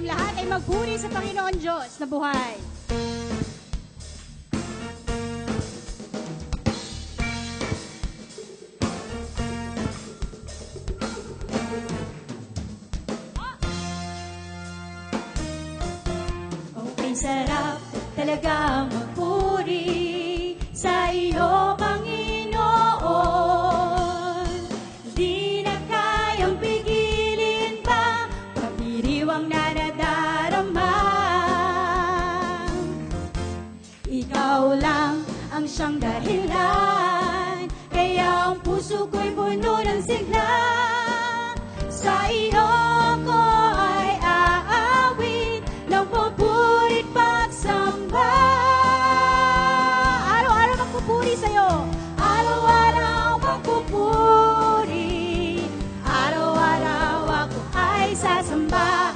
lahat ay magpuri sa Panginoon Diyos na buhay. Okay, sarap talaga magpuri sa iyo, Panginoon. Di na kayang pigilin pa pagdiriwang na nadarama. Ikaw lang ang siyang dahilan, kaya ang puso ko'y puno ng sigla. Sa iyo ko ay aawit ng papurit pagsamba. Araw-araw magpupuri sa'yo. Araw-araw magpupuri. Araw-araw ako ay sasamba.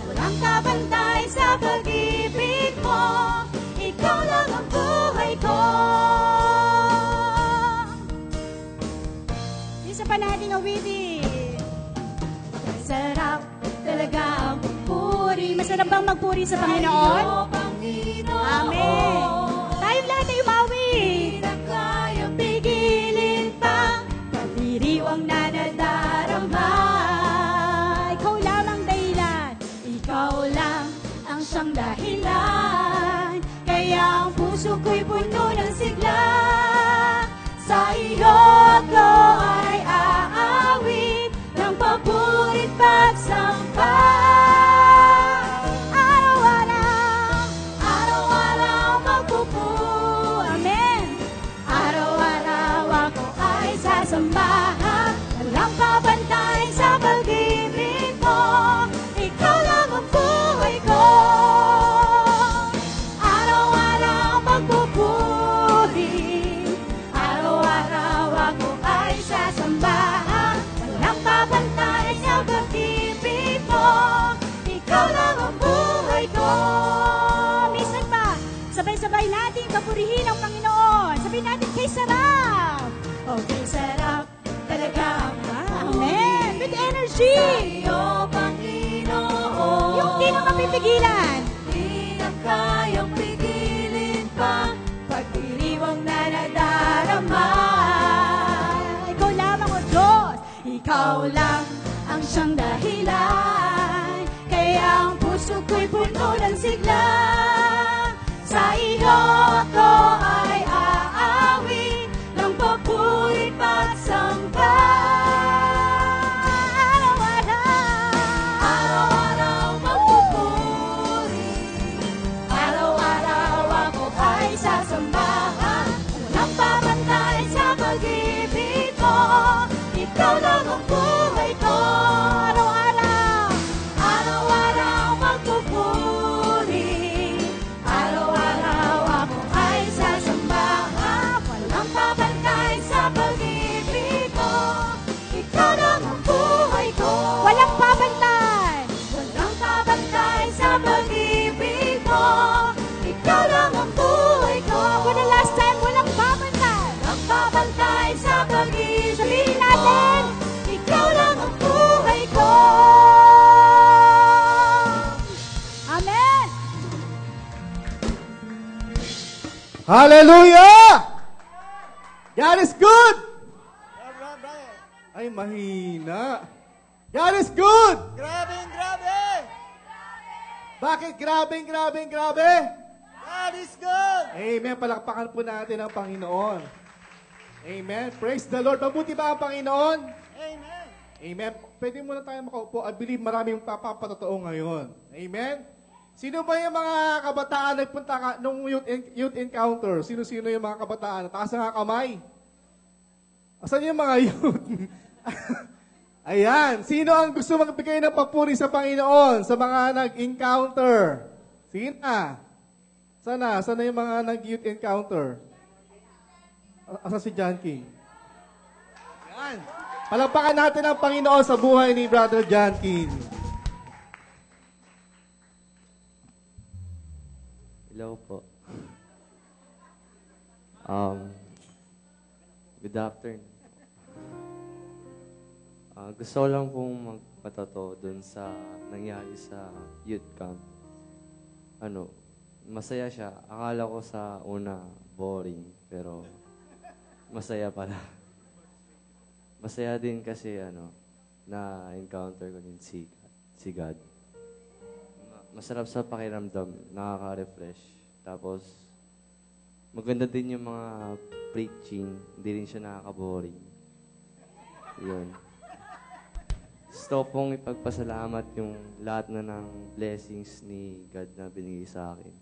Walang kabantay sa pag-ibig mo. Ikaw lang ang buhay ko. Isa pa nating awitin. Masarap talaga ang magpuri. Masarap bang magpuri sa Panginoon? Amen. Tayong lahat ay umawi. Di na kayang pigilin pa pagdiriwang na nadarama. Ikaw lamang dahilan. Ikaw lang ang siyang dahilan, kaya ang puso ko'y puno ng sigla. Sa iyo ko ay aawit ng papurit pagsamba. Araw-araw, araw-araw magpupuri. Amen. Araw-araw ako ay sasamba. Walang kabantay sa pag-ibig mo. Ikaw lang ang buhay ko. Araw-araw magpupuri. Araw-araw ako ay sasamba. Walang kabantay sa pag-ibig mo. Ikaw lang ang buhay ko. Minsan pa, sabay-sabay natin papurihin ang Panginoon. Sabihin natin, kay sarap. Oh, kay sarap talaga ang Amen. With energy. Sa iyo, Panginoon. Yung di na mapipigilan. Di na kayang pigilin pa pagdiriwang na nadarama. Ikaw lamang, O Diyos. Ikaw lang ang siyang dahilan, kaya ang puso ko'y puno ng sigla. Sa iyo ako ay aawit ng papurit pagsamba. Araw-araw magpupuri. Araw-araw ako ay sasamba. Walang pabantay sa pag-ibig mo. Ikaw lang ang buhay ko. Araw-araw, araw-araw magpupuri. Araw-araw ako ay sasamba. Walang pabantay sa pag-ibig mo. Ikaw lang ang buhay ko. Walang pabantay. Walang pabantay sa pag-ibig mo. Ikaw lang ang buhay ko. For the last time, walang pabantay. Walang pabantay sa pag-ibig. Sabihin natin, ikaw lang ang buhay ko. Amen. Hallelujah! God is good! Ay, mahina. God is good! Grabe! Bakit grabe? God is good! Amen. Palakpakan po natin ang Panginoon. Amen. Praise the Lord. Mabuti ba ang Panginoon? Amen! Amen. Pwede muna tayo makaupo. I believe maraming papapatotoo ngayon. Amen. Sino ba yung mga kabataan nagpunta nung youth encounter? Sino-sino yung mga kabataan? Taas na nga kamay. Asan yung mga youth? Ayan. Sino ang gusto magbigay ng papuri sa Panginoon sa mga nag-encounter? Sige na. Sana yung mga nag-youth encounter? Asa si John King? Ayan. Palakpakan natin ang Panginoon sa buhay ni Brother John King. Hello po. Good afternoon. Gusto ko lang pong patotoo dun sa nangyari sa youth camp. Masaya siya. Akala ko sa una boring, pero masaya pala. Masaya din kasi na-encounter ko din si God. Masarap sa pakiramdam, nakaka-refresh. Tapos, maganda din yung mga preaching, hindi rin siya nakaka-boring. Yun. Gusto pong ipagpasalamat yung lahat na ng blessings ni God na binigay sa akin.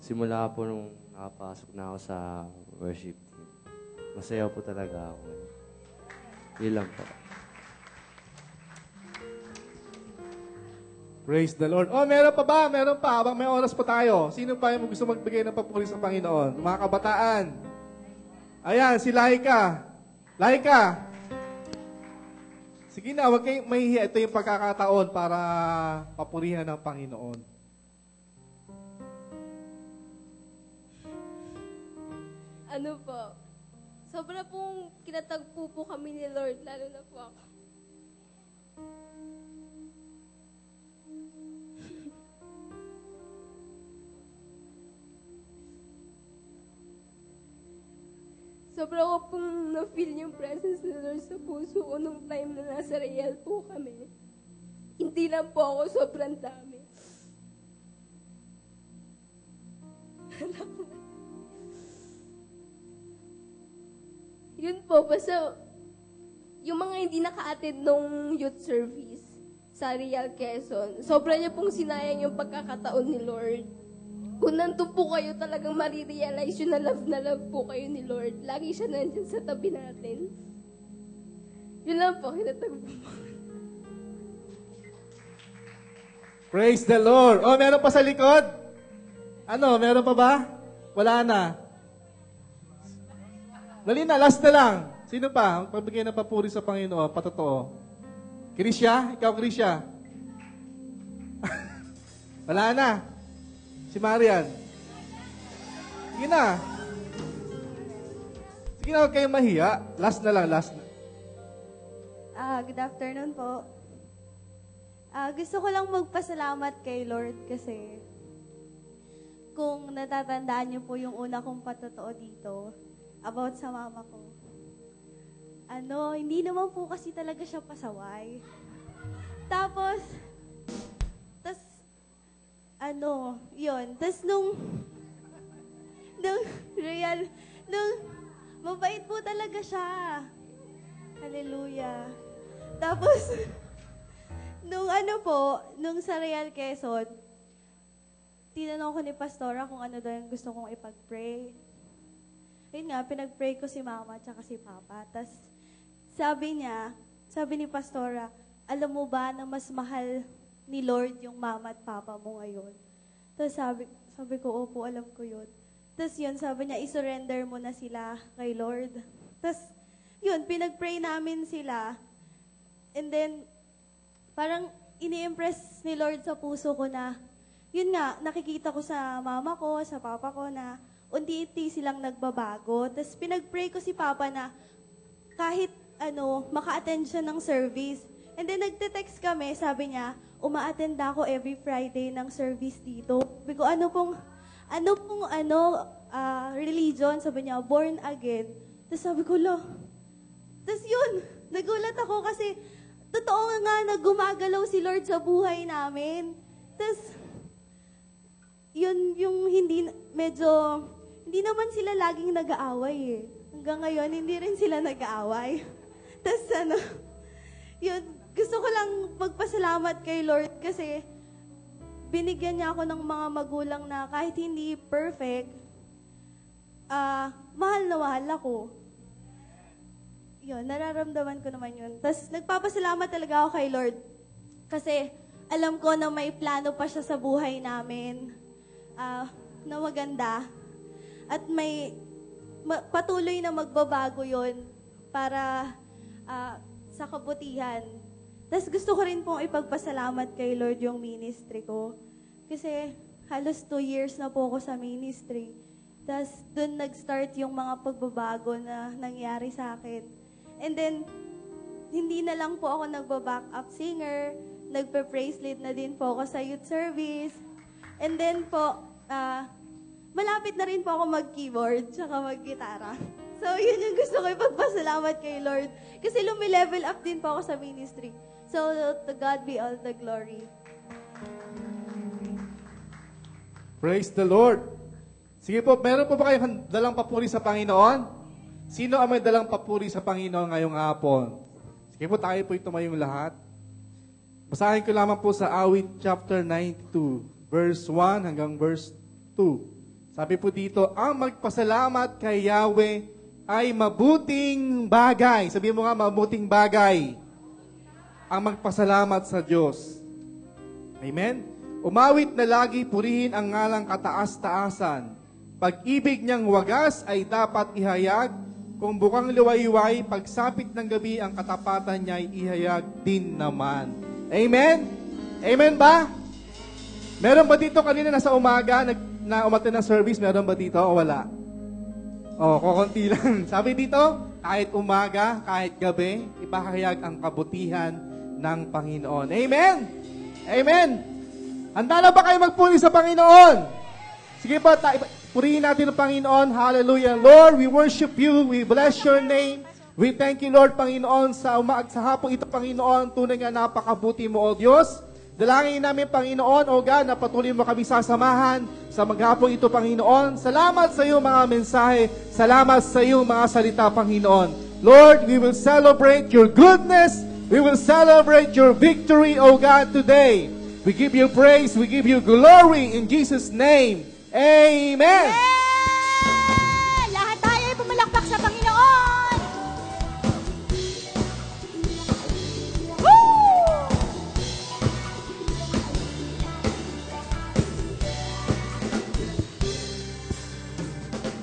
Simula po nung nakapasok na ako sa worship team, masaya po talaga ako. Yun lang po. Praise the Lord. Oh, meron pa ba? Meron pa. Habang may oras pa tayo. Sino pa yung gusto magbigay ng papuri sa Panginoon? Mga kabataan. Ayan, si Laika. Laika. Sige na, huwag kayong mahihiya. Ito yung pagkakataon para papurihan ng Panginoon. Ano po, sobra pong kinatagpo po kami ni Lord, lalo na po ako. Sobra ko pong na-feel yung presence ni Lord sa puso ko nung time na nasa Real po kami. Hindi lang po ako, sobrang dami. Yun po, basta yung mga hindi naka-attend nung youth service sa Real Quezon, sobra niya pong sinayang yung pagkakataon ni Lord. Kung nandun po kayo, talagang marirealize yun na love po kayo ni Lord. Lagi siya nandyan sa tabi natin. Yun lang po, kinatagpo po. Praise the Lord. Oh, meron pa sa likod? Ano, meron pa ba? Wala na. Dali na, last na lang. Sino pa? Pagbigay ng papuri sa Panginoon, patotoo. Krisya? Ikaw, Krisya? Wala na. Si Marian. Sige na. Sige na, huwag kayong mahiya. Last na lang, last na. Good afternoon po. Gusto ko lang magpasalamat kay Lord kasi kung natatandaan niyo po yung una kong patotoo dito about sa mama ko. Hindi naman po kasi talaga siya pasaway. Tapos, yun. Tapos nung mabait po talaga siya. Hallelujah. Tapos, nung sa Real Quezon, tinanong ko ni Pastora kung ano daw yung gusto kong ipag-pray. Ayun nga, pinag-pray ko si Mama at si Papa. Tapos, sabi ni Pastora, alam mo ba na mas mahal ni Lord yung Mama at Papa mo ngayon? Tapos sabi ko, opo, alam ko yun. Tapos yun, sabi niya, isurrender mo na sila kay Lord. Tapos, yun, pinag-pray namin sila. And then, parang ini-impress ni Lord sa puso ko na, yun nga, nakikita ko sa mama ko, sa papa ko na unti-unti silang nagbabago. Tapos pinag-pray ko si Papa na kahit maka-attend siya ng service. And then nagte-text kami, sabi niya, uma-attend ako every Friday ng service dito. Sabi ko, ano pong religion? Sabi niya, born again. Tapos sabi ko, Tapos yun, nagulat ako kasi totoo nga na gumagalaw si Lord sa buhay namin. Tapos, yun yung hindi naman sila laging nag-aaway eh. Hanggang ngayon, hindi rin sila nag-aaway. Tapos yun, gusto ko lang magpasalamat kay Lord kasi binigyan niya ako ng mga magulang na kahit hindi perfect, mahal na mahal ako. Yun, nararamdaman ko naman yun. Tapos nagpapasalamat talaga ako kay Lord kasi alam ko na may plano pa siya sa buhay namin na maganda at patuloy na magbabago yun para sa kabutihan. Tapos gusto ko rin pong ipagpasalamat kay Lord yung ministry ko. Kasi halos 2 years na po ako sa ministry. Tapos doon nag-start yung mga pagbabago na nangyari sa akin. And then, hindi na lang po ako nagba-backup singer, nagpe-praise lead na din po ako sa youth service. And then po, malapit na rin po ako mag-keyboard tsaka mag-gitara. So, yun yung gusto ko ipagpasalamat kay Lord. Kasi lumilevel up din po ako sa ministry. So, to God be all the glory. Praise the Lord. Sige po, meron po ba kayong dalang papuri sa Panginoon? Sino ang may dalang papuri sa Panginoon ngayong hapon? Sige po, tayo po tumayong lahat. Basahin ko lamang po sa Awit chapter 92, verse 1 hanggang verse 2. Sabi po dito, ang magpasalamat kay Yahweh ay mabuting bagay. Sabihin mo nga, mabuting bagay. Ang magpasalamat sa Diyos. Amen? Umawit na lagi, purihin ang ngalang kataas-taasan. Pag-ibig niyang wagas ay dapat ihayag. Kung bukang liwayway, pagsapit ng gabi, ang katapatan niya ay ihayag din naman. Amen? Amen ba? Meron ba dito kanina nasa umaga na umattend ng service? Meron ba dito o wala? Kukunti lang. Sabi dito, kahit umaga, kahit gabi, ipahayag ang kabutihan ng Panginoon. Amen? Amen? Handa na ba kayo magpuri sa Panginoon? Sige po, purihin natin ang Panginoon. Hallelujah. Lord, we worship you. We bless your name. We thank you, Lord, Panginoon, sa hapong ito, Panginoon. Tunay nga napakabuti mo, O Diyos. Dalangin namin, Panginoon, O God, na patuloy mo kami sasamahan sa maghapong ito, Panginoon. Salamat sa iyong mga mensahe. Salamat sa iyong mga salita, Panginoon. Lord, we will celebrate your goodness. We will celebrate your victory, O God, today. We give you praise. We give you glory in Jesus' name. Amen! Lahat tayo ay pumalakpak sa Panginoon! Woo!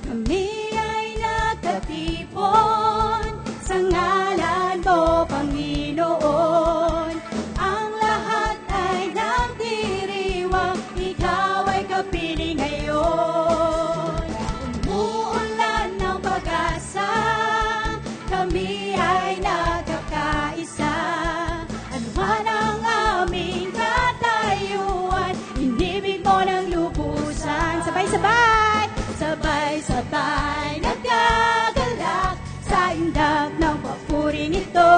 Kami ay nagkatipon sa ngalan mo, Panginoon. Ang lahat ay nagdiriwang, ikaw ay kapiling ngayon. Umuulan ng pag-asa, kami ay nagkakaisa. Ano man ang aming katayuan, inibig mo ng lubusan. Sabay-sabay, sabay-sabay, nagkagalak sa indak ng papuring ito.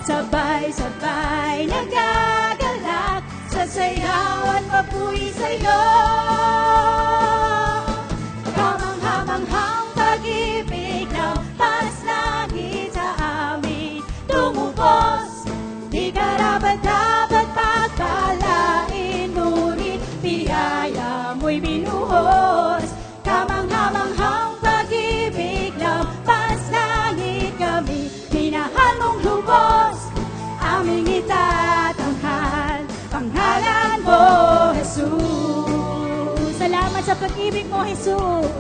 Sabay-sabay, nagkagalak sa sayaw at papuri sa'yo. Kamanghamanghang pag-ibig ng paslangit sa amin tumubos. Di karapat-dapat pagpalain, ngunit biyaya mo'y binuhos. Kamanghamanghang pag-ibig ng paslangit, kami minahal mong lubos. Aming itatanghal pangalan mo, Jesus. Salamat sa pag-ibig mo, Jesus.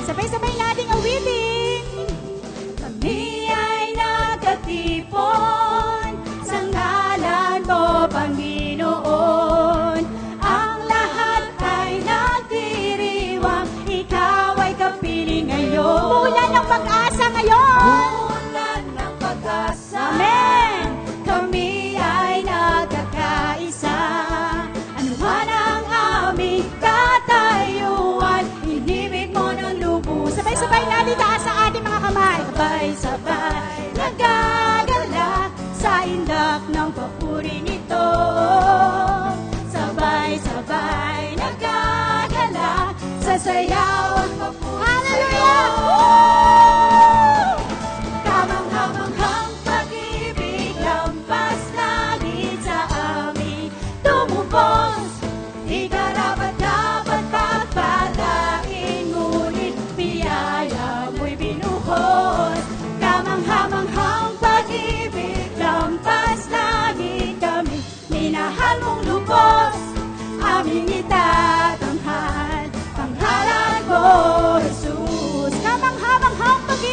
Sabay-sabay nating awitin. Kami ay nagkatipon sa ngalan mo, Panginoon. Ang lahat ay nagdiriwang, ikaw ay kapiling ngayon. Umulan ng pag-asa ngayon. Umulan ng pag-asa. Amen. Kami ay nagkakaisa. Ano man ang aming katayuan, inibig mo ng lubos. Sabay-sabay natin taas sa ating mga kamay. Sabay-sabay, nagagalak sa indak ng papuring ito. Sabay-sabay, nagagalak sa sayaw at papuri. Hallelujah! Kamanghamanghang pag-ibig, lampas langit sa amin tumubos. Di karapat-dapat pagpalain, ngunit biyaya mo'y binuhos. Kamanghamanghang pag-ibig, lampas langit, kami minahal mong lubos. Aming itatanghal pangalan mo, Jesus. Kamanghamanghang pag-ibig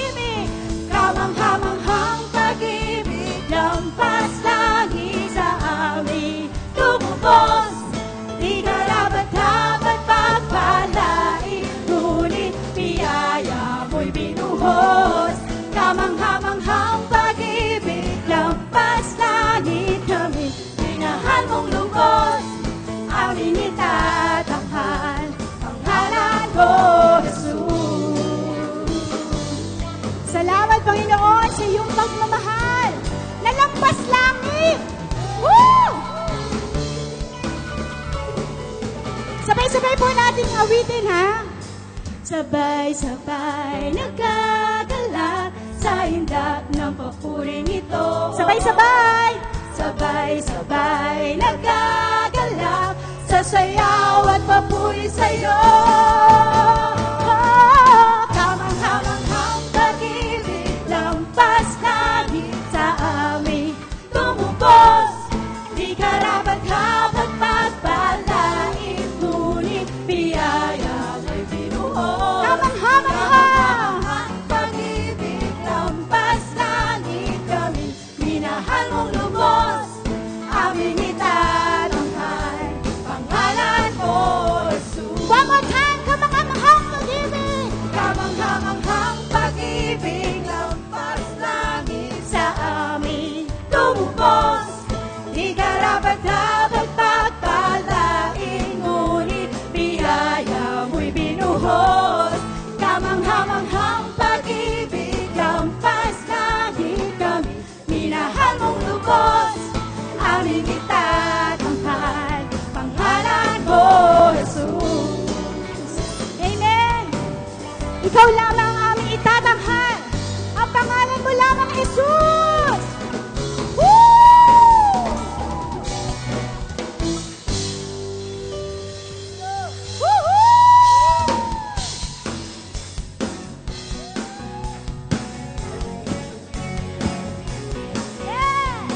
Kamanghamanghang pag-ibig, lampas langit kami. Minahal mong lubos, aming itatanghal. Pangalan ko, Jesus. Salamat, Panginoon, sa iyong pagmamahal na lampas langit. Woo! Sabay-sabay po natin awitin, ha? Sabay-sabay nagkagalak sa indak ng papuring ito. Sabay-sabay! Sabay-sabay nagkagalak sa sayaw at papuri sa'yo. Kamanghamanghang pag-ibig, lampas langit sa amin tumubos. Di karapat-dapat pagpalain, ngunit biyaya mo'y binuhos. Kamanghamanghang pag-ibig, lampas langit kami. Minahal mong lubos, aming itatanghal. Pangalan mo, Jesus. One more time, kamanghamanghang pag-ibig. Kamanghamanghang pag-ibig, lampas langit sa amin tumubos. Di karapat-dapat pagpalain, ngunit biyaya mo'y binuhos. Kamanghamanghang pag-ibig, lampas langit kami. Minahal mong lubos, aming itatanghal. Pangalan mo, Jesus. Amen. Ikaw lamang ang aming itatanghal. Ang pangalan mo lamang, Jesus. Woo! Woo-hoo! Yeah!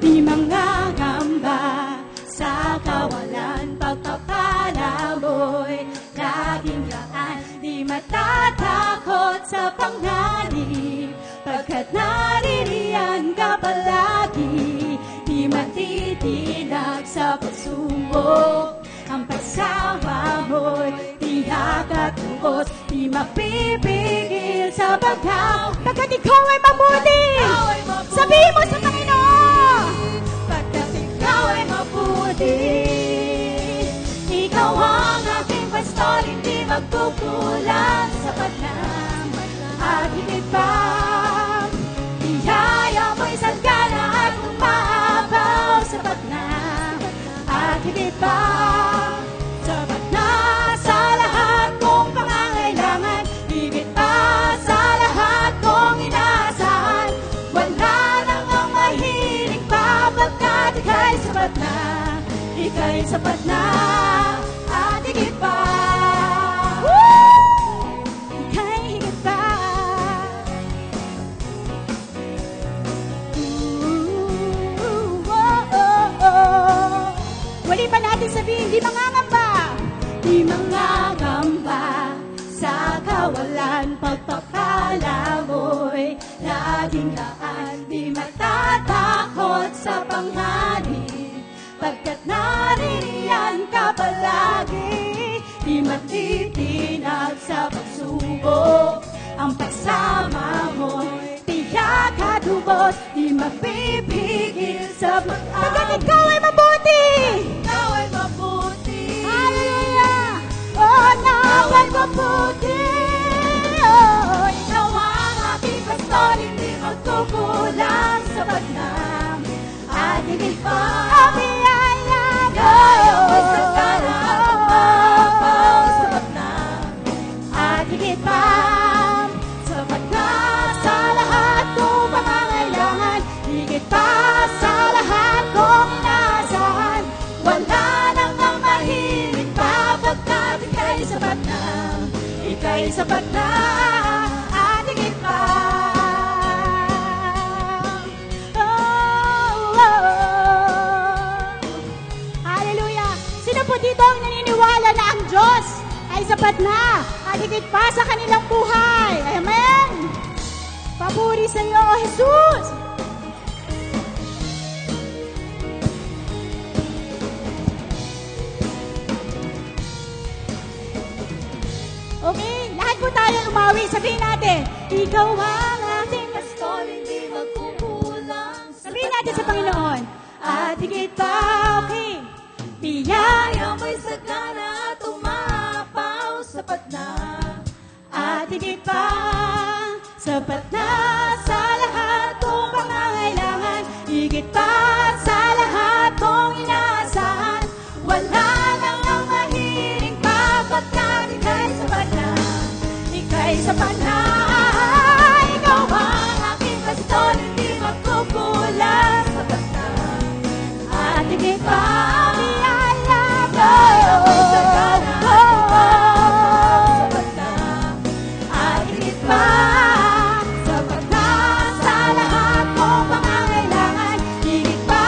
Di mangangamba sa kawalan, pagpapala mo'y laging laan. Di matatakot sa panganib, pagkat naririyan ka palagi. Di matitinag sa pagsubok, ang pagsama mo'y tiyak at lubos. Di mapipigil sa baghaw, Pagkat ikaw ay mabuti. Sabihin mo sa Panginoon. pagkat ikaw ay mabuti. Ikaw ang aking pastor, hindi magkukulang. Sapat na at higit pa. Biyaya mo'y sagana at umaapaw. Sapat na at higit pa. Sapat na sa lahat kong pangangailangan. Higit pa sa lahat kong inaasahan. Wala nang ang mahiling pa, pagkat ika'y sapat na. Ika'y sapat na at higit pa. Ika'y higit pa. Muli pa natin sabihin, di mangangamba. Di mangangamba sa kawalan, pagpapala mo'y laging daan. Di matatakot sa panganib, pagkat naririyan ka palagi. Di matitinag sa pagsubok, ang pagsama mo'y tiyak at lubos. Di mapipigil sa Pagkat ikaw ay mabuti. ikaw ay mabuti. Hallelujah. Oh, naway mabuti. Oh, Ikaw ang aking pastor, hindi magkukulang. Sapat na at higit pa. ang biyaya mo. Ikaw sa kalang umapaw. Sapat na at higit pa. Sapat na sa lahat kong pangangailangan. Higit pa sa lahat kong inaasahan. Wala nang ang mahilig pa, pagkat ika'y sapat na. Ika'y sapat na at higit pa. Hallelujah. Sino po dito ang naniniwala na ang Diyos ay sapat na at higit pa sa kanilang buhay? Amen. Papuri sa iyo, Jesus. sabihin natin, ikaw ang ating Pastor, hindi magkukulang. Sabihin natin sa Panginoon, at higit pa, okay, Biyaya mo'y sagana at umapaw, sapat na. at higit pa, sapat na sa lahat kong pangangailangan, higit pa sa lahat kong inaasahan, wala nang ang mahiling pa, pagkat ika'y sapat na, ika'y sapat na. Ikaw ang aking pastor, hindi magkukulang, sapat na, at higit pa, biyaya mo, sagana at umapaw, sapat na. At higit pa, sapat na sa lahat kong pangangailangan, higit pa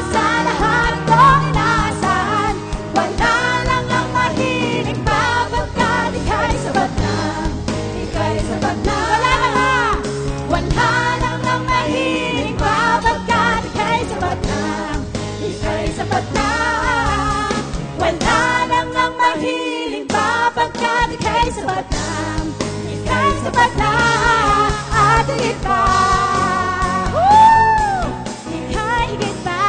sa lahat kong inaasahan, wala lang ang mahiling pa, pagkat ika'y sapat na, ika'y sapat na. Wala lang ang mahiling pa, pagkat ika'y sapat na, ika'y sapat na. Wala lang ang mahiling pa, pagkat ika'y sapat na, ika'y sapat na, at higit pa. Woo! Ika'y higit pa.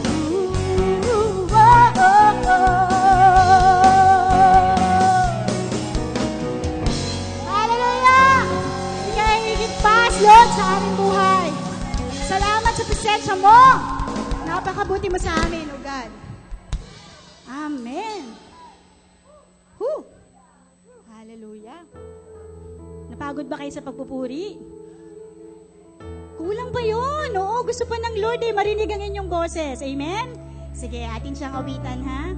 Ooh, oh, oh, oh. Hallelujah! Ika'y higit pa, Lord, sa aming buhay. Salamat sa presensya mo. Napakabuti mo sa amin, O God. Amen. Whew. Hallelujah. Napagod ba kayo sa pagpupuri? Kulang pa yun. Oo, gusto pa ng Lord marinig ang inyong boses. Amen? Sige, atin siyang awitan, ha?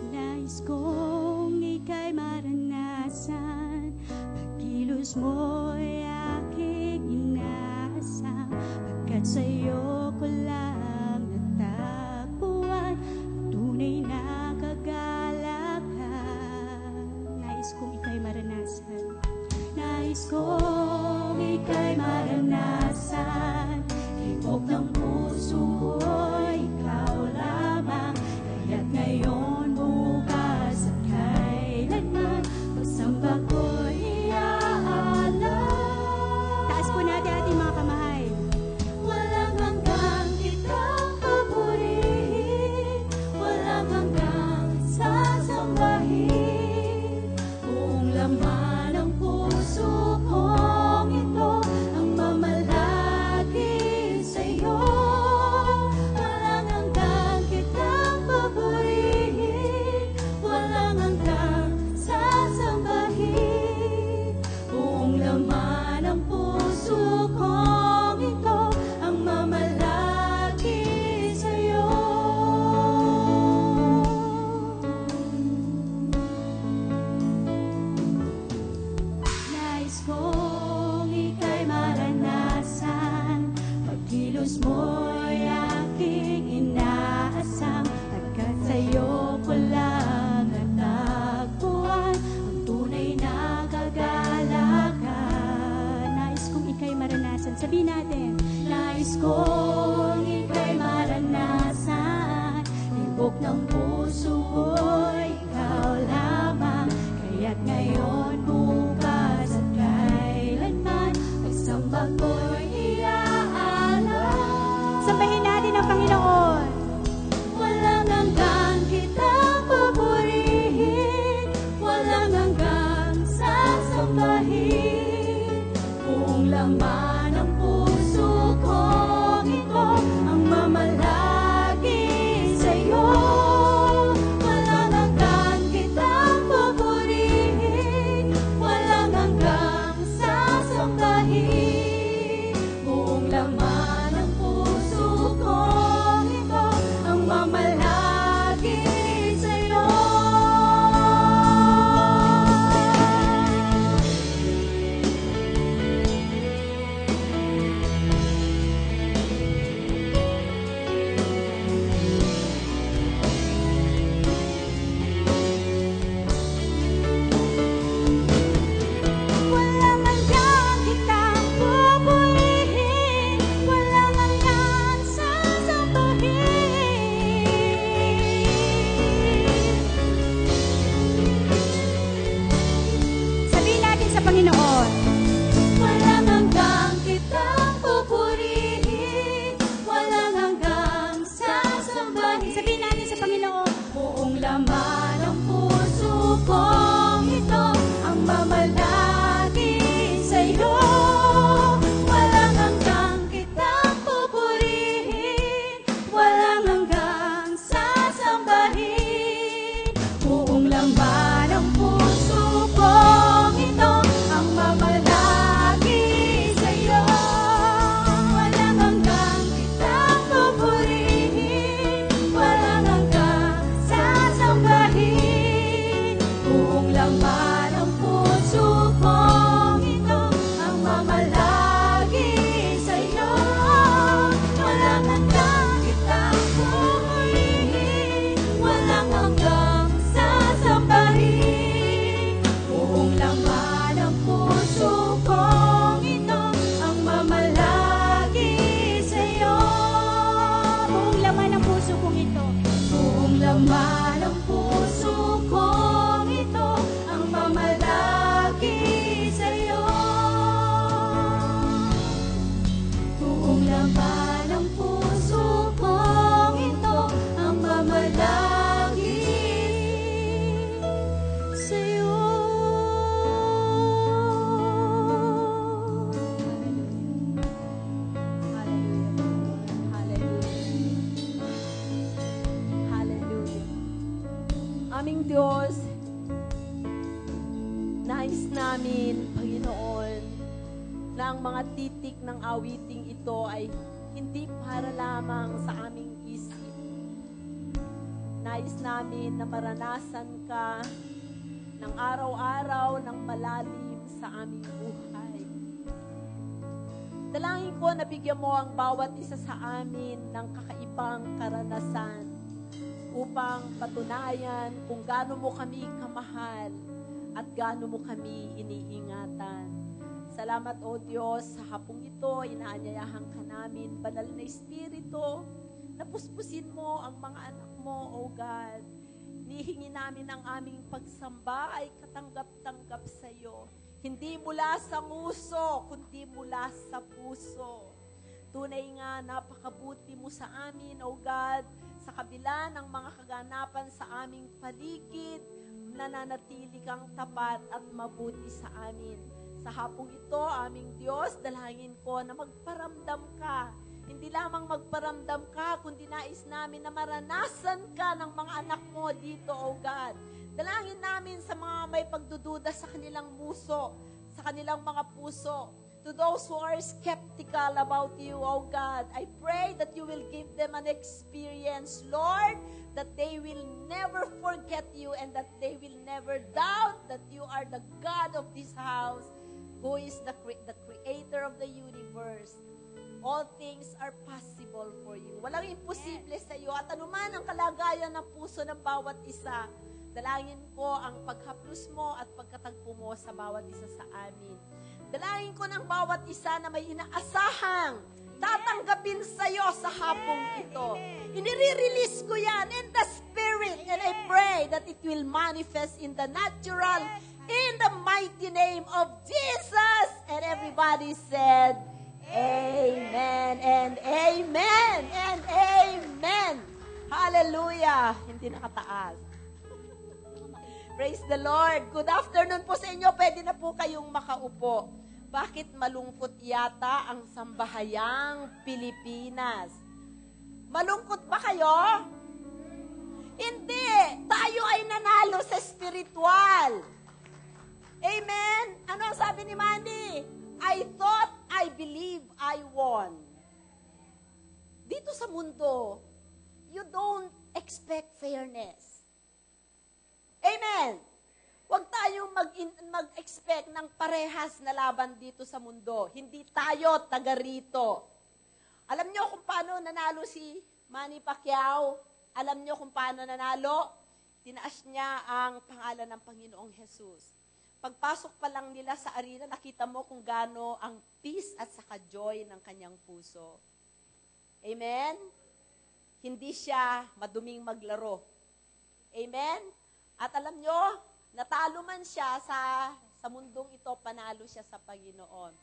Nais kong ika'y maranasan, pagkilos mo'y aking inaasam, pagkat sa'yo ko lang natagpuan ang tunay na kagalakan. Nais kong ika'y maranasan, nais kong ika'y maranasan, hibok ng puso ko'y ikaw lamang, kaya't ngayon, bukas at kailanman, pagsamba ko'y iaalay. Taas po natin ating mga kamay. Walang hanggang kitang papurihin, walang hanggang sasambahin, buong laman ng puso kong ito ang mamalagi sa'yo. Walang hanggang kitang papurihin, walang hanggang sasambahin, buong laman ng puso kong ito ang mamalagi sa'yo. Nais kong ika'y maranasan, pagkilos mo'y aking inaasam, pagkat sa'yo ko lang natagpuan ang tunay na kagalakan. Nais kong ika'y maranasan. Sabihin natin, nais kong ika'y maranasan, hibok ng puso ko'y ikaw lamang, kaya't ngayon, bukas at kailanman, pagsamba ko'y iaalay. Sambahin natin ang Panginoon. Walang hanggang kitang papurihin, walang hanggang sasambahin, buong laman ng puso kong ito Aming Diyos, nais namin, Panginoon, na ang mga titik ng awiting ito ay hindi para lamang sa aming isip. Nais namin na maranasan ka ng araw-araw ng malalim sa aming buhay. Dalangin ko na bigyan mo ang bawat isa sa amin ng kakaibang karanasan upang patunayan kung gaano mo kami kamahal at gaano mo kami iniingatan. Salamat, O Diyos, sa hapong ito, inaanyayahan ka namin, banal na Espiritu, na puspusin mo ang mga anak mo, O God. Nihingi namin ang aming pagsamba ay katanggap-tanggap sa iyo. Hindi mula sa nguso, kundi mula sa puso. Tunay nga, napakabuti mo sa amin, O God, sa kabila ng mga kaganapan sa aming paligid, nananatili kang tapat at mabuti sa amin. Sa hapong ito, aming Diyos, dalangin ko na magparamdam ka. Hindi lamang magparamdam ka, kundi nais namin na maranasan ka ng mga anak mo dito, O God. Dalangin namin sa mga may pagdududa sa kanilang muso, sa kanilang mga puso. To those who are skeptical about you, O God, I pray that you will give them an experience, Lord, that they will never forget you and that they will never doubt that you are the God of this house, who is the creator of the universe. All things are possible for you. Walang imposible sa iyo. At anuman ang kalagayan ng puso ng bawat isa, dalangin ko ang paghaplos mo at pagkatagpo mo sa bawat isa sa amin. Dalangin ko ng bawat isa na may inaasahang tatanggapin sa iyo sa hapong ito. Inire-release ko yan in the Spirit and I pray that it will manifest in the natural in the mighty name of Jesus. And everybody said, Amen and Amen and Amen. Hallelujah. Hindi nakataas. Praise the Lord. Good afternoon po sa inyo. Pwede na po kayong makaupo. Bakit malungkot yata ang sambahayang Pilipinas? Malungkot ba kayo? Hindi. Tayo ay nanalo sa spiritual. Amen? Ano ang sabi ni Mandy? I thought, I believe, I won. Dito sa mundo, you don't expect fairness. Amen? Huwag tayong mag-expect ng parehas na laban dito sa mundo. Hindi tayo taga rito. Alam nyo kung paano nanalo si Manny Pacquiao? Alam nyo kung paano nanalo? Tinaas niya ang pangalan ng Panginoong Jesus. Pagpasok pa lang nila sa arena, nakita mo kung gaano ang peace at saka joy ng kanyang puso. Amen? Hindi siya maduming maglaro. Amen? At alam nyo, natalo man siya sa mundong ito, panalo siya sa Panginoon.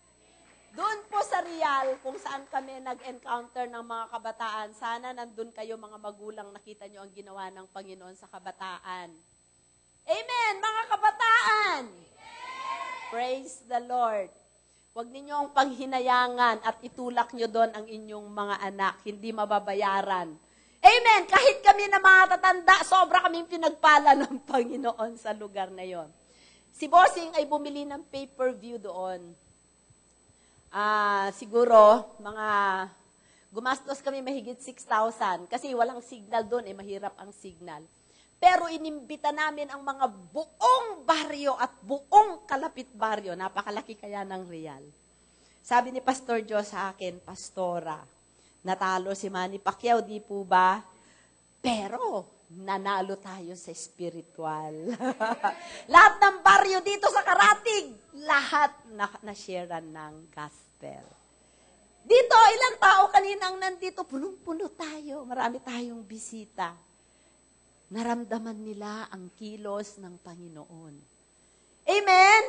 Doon po sa Real, kung saan kami nag-encounter ng mga kabataan, sana nandun kayo mga magulang, nakita nyo ang ginawa ng Panginoon sa kabataan. Amen, mga kabataan! Praise the Lord. Huwag ninyong panghinayangan at itulak nyo doon ang inyong mga anak. Hindi mababayaran. Amen! Kahit kami na mga tatanda, sobra kaming pinagpala ng Panginoon sa lugar na yon. Si Bossing ay bumili ng pay-per-view doon. Siguro, gumastos kami mahigit 6,000. Kasi walang signal doon, mahirap ang signal. Pero inimbita namin ang mga buong baryo at buong kalapit baryo. Napakalaki kaya ng Real. Sabi ni Pastor Joe sa akin, Pastora, natalo si Manny Pacquiao, di po ba? Pero, nanalo tayo sa spiritual. Lahat ng baryo dito sa Karatig, lahat na-sharean ng gospel. Dito, ilang tao kaninang nandito, punong-puno tayo. Marami tayong bisita. Naramdaman nila ang kilos ng Panginoon. Amen?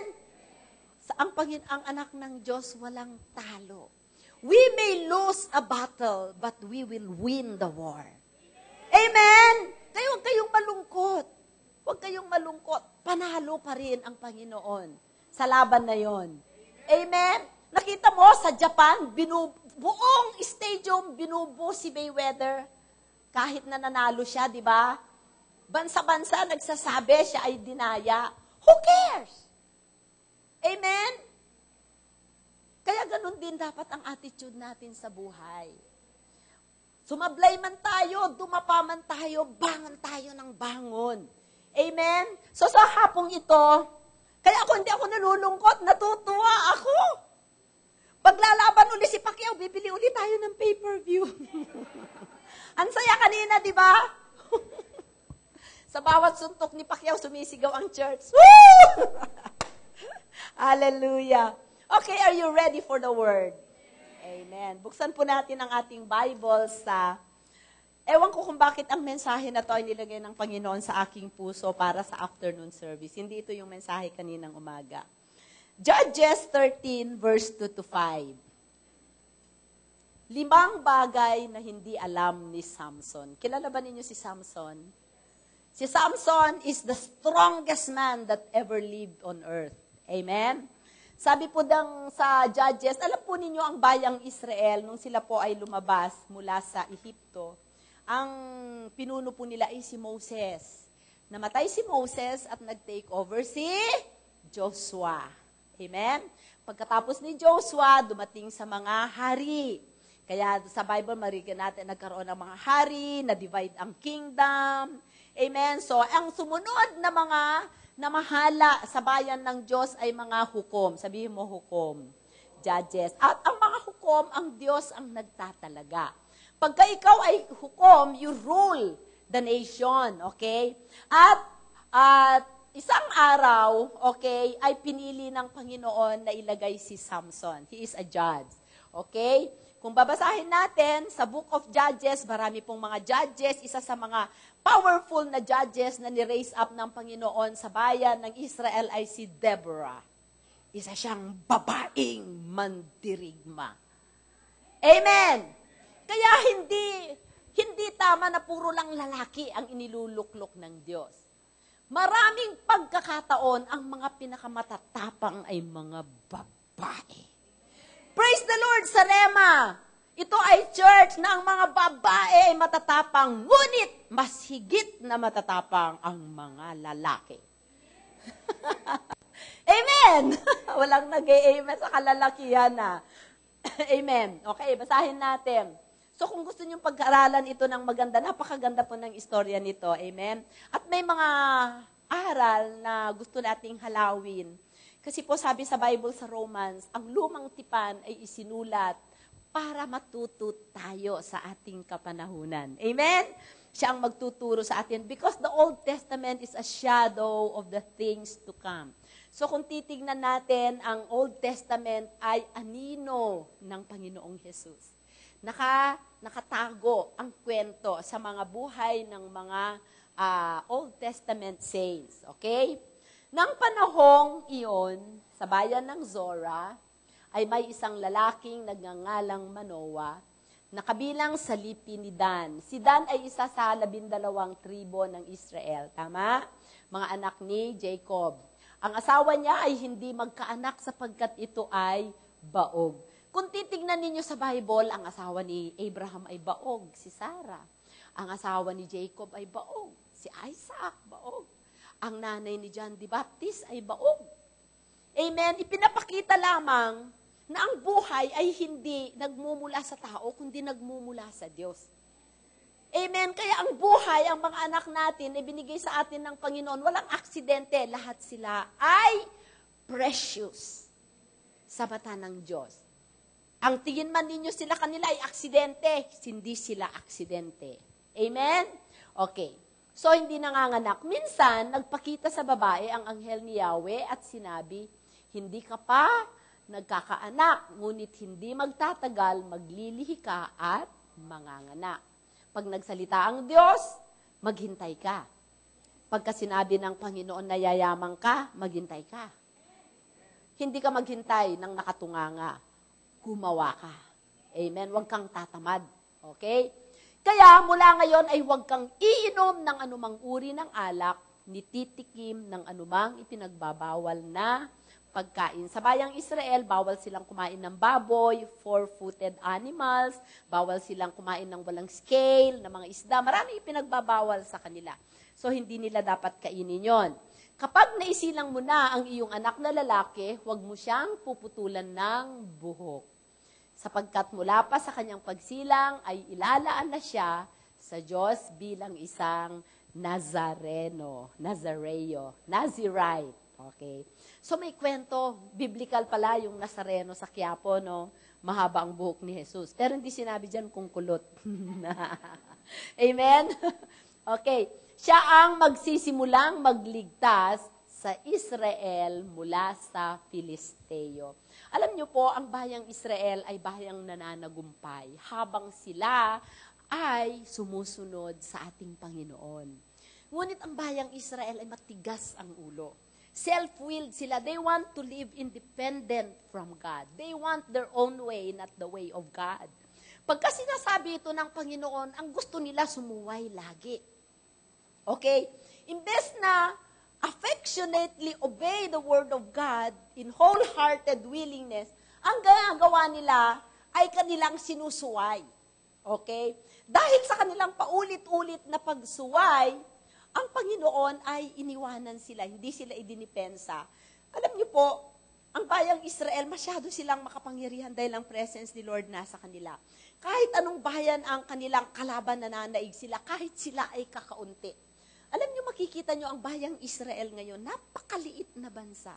Ang anak ng Diyos walang talo. We may lose a battle, but we will win the war. Amen? Huwag kayong malungkot. Huwag kayong malungkot. Panalo pa rin ang Panginoon sa laban na yon. Amen? Nakita mo sa Japan, buong stadium binubo si Mayweather. Kahit na nanalo siya, di ba? bansa-bansa nagsasabi siya ay dinaya. Who cares? Amen? Kaya ganun din dapat ang attitude natin sa buhay. Sumablay man tayo, dumapa man tayo, bangon tayo ng bangon. Amen? So sa hapong ito, kaya hindi ako nalulungkot, natutuwa ako. Paglalaban uli si Pacquiao, bibili uli tayo ng pay-per-view. Ang saya kanina, di ba? Sa bawat suntok ni Pacquiao, sumisigaw ang church. Woo! Hallelujah. Okay, are you ready for the word? Amen. Buksan po natin ang ating Bible sa, ewan ko kung bakit ang mensahe na to ay nilagay ng Panginoon sa aking puso para sa afternoon service. Hindi ito yung mensahe kaninang umaga. Judges 13, verse 2 to 5. 5 bagay na hindi alam ni Samson. Kilala ba ninyo si Samson? Si Samson is the strongest man that ever lived on earth. Amen? Sabi po sa Judges, alam po ninyo ang bayang Israel, nung sila po ay lumabas mula sa Ehipto, ang pinuno po nila ay si Moses. Namatay si Moses at nag-take over si Joshua. Amen? Pagkatapos ni Joshua, dumating sa mga hari. Kaya sa Bible, marigan natin, nagkaroon ng mga hari, na-divide ang kingdom. Amen? So, ang sumunod na mga namahala sa bayan ng Diyos ay mga hukom. Sabihin mo hukom. Judges. At ang mga hukom, ang Diyos ang nagtatalaga. Pagka ikaw ay hukom, you rule the nation. Okay? At isang araw, okay, ay pinili ng Panginoon na ilagay si Samson. He is a judge. Okay? Kung babasahin natin sa Book of Judges, marami pong mga judges, isa sa mga powerful na judges na ni-raise up ng Panginoon sa bayan ng Israel ay si Deborah. Isa siyang babaeng mandirigma. Amen! Kaya hindi tama na puro lang lalaki ang iniluluklok ng Diyos. Maraming pagkakataon, ang mga pinakamatatapang ay mga babae. Praise the Lord sa Rema! Ito ay church na ang mga babae ay matatapang, ngunit mas higit na matatapang ang mga lalaki. Amen! Walang nag-amen sa kalalakihan na. Amen. Okay, basahin natin. So kung gusto niyong pag-aralan ito ng maganda, napakaganda po ng istorya nito. Amen? At may mga aral na gusto nating halawin. Kasi po sabi sa Bible sa Romans, ang lumang tipan ay isinulat para matuto tayo sa ating kapanahunan. Amen? Siya ang magtuturo sa atin because the Old Testament is a shadow of the things to come. So kung titignan natin, ang Old Testament ay anino ng Panginoong Jesus. Nakatago ang kwento sa mga buhay ng mga Old Testament saints. Okay? Nang panahong iyon, sa bayan ng Zorah, ay may isang lalaking nagngangalang Manoah na kabilang sa lipi ni Dan. Si Dan ay isa sa 12 tribo ng Israel. Tama? Mga anak ni Jacob. Ang asawa niya ay hindi magkaanak sapagkat ito ay baog. Kung titignan ninyo sa Bible, ang asawa ni Abraham ay baog, si Sarah. Ang asawa ni Jacob ay baog, si Isaac, baog. Ang nanay ni John the Baptist ay baog. Amen? Ipinapakita lamang na ang buhay ay hindi nagmumula sa tao, kundi nagmumula sa Diyos. Amen? Kaya ang buhay, ang mga anak natin, ay binigay sa atin ng Panginoon. Walang aksidente. Lahat sila ay precious sa mata ng Diyos. Ang tingin man ninyo sila kanila ay aksidente, hindi sila aksidente. Amen? Okay. So, hindi nanganganak. Minsan, nagpakita sa babae ang anghel ni Yahweh at sinabi, hindi ka pa nagkakaanak, ngunit hindi magtatagal, maglilihi ka at manganganak. Pag nagsalita ang Diyos, maghintay ka. Pagka sinabi ng Panginoon na yayaman ka, maghintay ka. Hindi ka maghintay ng nakatunganga. Gumawa ka. Amen? Huwag kang tatamad. Okay? Kaya mula ngayon ay huwag kang iinom ng anumang uri ng alak, nititikim ng anumang ipinagbabawal na pagkain. Sa bayang Israel, bawal silang kumain ng baboy, four-footed animals, bawal silang kumain ng walang scale, ng mga isda. Marami ipinagbabawal sa kanila. So, hindi nila dapat kainin yon. Kapag naisilang mo na ang iyong anak na lalaki, huwag mo siyang puputulan ng buhok. Sapagkat mula pa sa kanyang pagsilang ay ilalaan na siya sa Diyos bilang isang Nazareno, Nazirite. Okay. So may kwento, biblical pala yung Nazareno sa Quiapo, no? Mahaba ang buhok ni Jesus. Pero hindi sinabi dyan kung kulot. Amen? Okay. Siya ang magsisimulang magligtas sa Israel mula sa Filisteo. Alam niyo po, ang bayang Israel ay bayang nananagumpay habang sila ay sumusunod sa ating Panginoon. Ngunit ang bayang Israel ay matigas ang ulo. Self-willed sila. They want to live independent from God. They want their own way, not the way of God. Pagka sinasabi ito ng Panginoon, ang gusto nila sumuway lagi. Okay? Imbes na affectionately obey the word of God in wholehearted willingness, ang ginagawa nila ay kanilang sinusuway. Okay? Dahil sa kanilang paulit-ulit na pagsuway, ang Panginoon ay iniwanan sila, hindi sila idinipensa. Alam niyo po, ang bayang Israel, masyado silang makapangyarihan dahil ang presence ni Lord nasa kanila. Kahit anong bayan ang kanilang kalaban na nanaig sila, kahit sila ay kakaunti. Alam niyo, makikita niyo ang bayang Israel ngayon, napakaliit na bansa.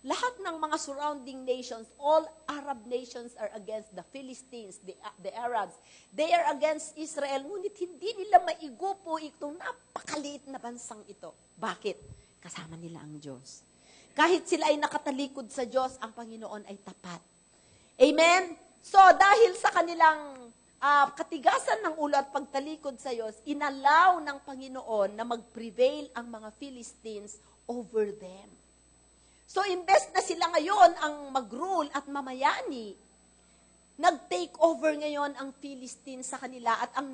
Lahat ng mga surrounding nations, all Arab nations are against the Philistines, the Arabs. They are against Israel, ngunit hindi nila maigupo itong napakaliit na bansang ito. Bakit? Kasama nila ang Diyos. Kahit sila ay nakatalikod sa Diyos, ang Panginoon ay tapat. Amen? So, dahil sa kanilang katigasan ng ulo at pagtalikod sa Diyos, inalaw ng Panginoon na mag-prevail ang mga Philistines over them. So, imbes na sila ngayon ang mag-rule at mamayani, nag-take over ngayon ang Philistines sa kanila at ang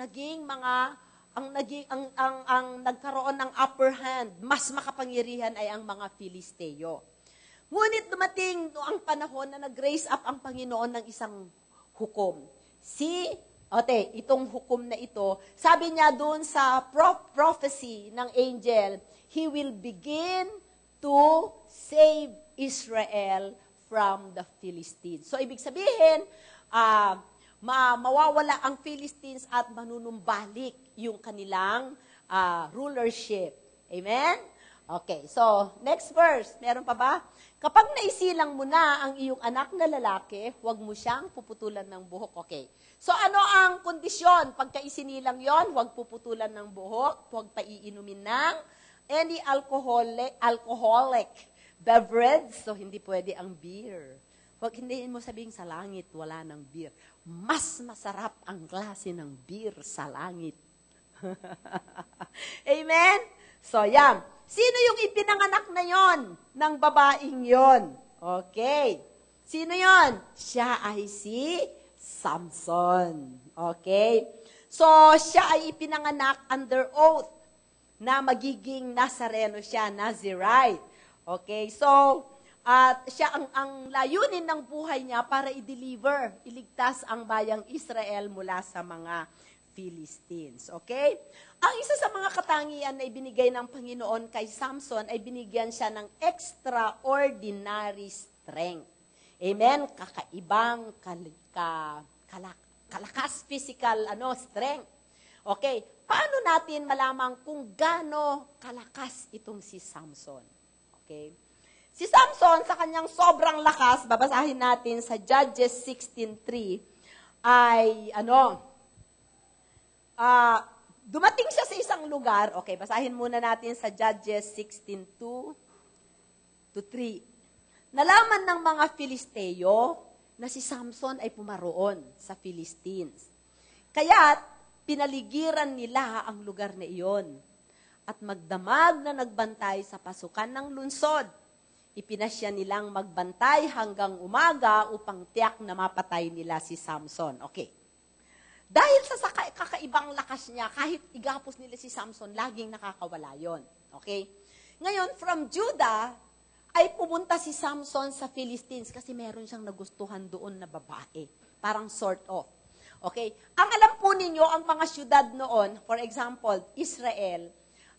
nagkaroon ng upper hand, mas makapangyarihan ay ang mga Filisteo. Ngunit dumating ang panahon na nag-raise up ang Panginoon ng isang hukom. Itong hukom na ito, sabi niya doon sa prophecy ng angel, He will begin to save Israel from the Philistines. So, ibig sabihin, mawawala ang Philistines at manunumbalik yung kanilang rulership. Amen? Okay, so, next verse. Meron pa ba? Kapag naisilang mo na ang iyong anak na lalaki, huwag mo siyang puputulan ng buhok. Okay. So, ano ang kondisyon? Pagka isinilang yon, huwag puputulan ng buhok, huwag paiinumin ng any alcoholic beverage. So, hindi pwede ang beer. Huwag hindi mo sabing sa langit, wala ng beer. Mas masarap ang klase ng beer sa langit. Amen? So, yan. Sino yung ipinanganak na yon ng babaeng yon? Okay. Sino yon? Siya ay si Samson. Okay? So, siya ay ipinanganak under oath na magiging Nazareno siya, Nazirite. Okay? So, at siya ang layunin ng buhay niya para i-deliver, iligtas ang bayang Israel mula sa mga Philistines. Okay? Ang isa sa mga katangian na ibinigay ng Panginoon kay Samson ay binigyan siya ng extraordinary strength. Amen? Kakaibang kalakas physical strength. Okay? Paano natin malaman kung gaano kalakas itong si Samson? Okay? Si Samson, sa kanyang sobrang lakas, babasahin natin sa Judges 16:3, ay dumating siya sa isang lugar. Okay, basahin muna natin sa Judges 16:2-3. Nalaman ng mga Filisteo na si Samson ay pumaroon sa Philistines. Kaya pinaligiran nila ang lugar na iyon at magdamag na nagbantay sa pasukan ng lunsod. Ipinasya nilang magbantay hanggang umaga upang tiyak na mapatay nila si Samson. Okay. Dahil sa kakaibang lakas niya, kahit igapos nila si Samson, laging nakakawala yon. Okay? Ngayon, from Judah, ay pumunta si Samson sa Philistines kasi meron siyang nagustuhan doon na babae. Parang sort of. Okay? Ang alam po ninyo, ang mga syudad noon, for example, Israel,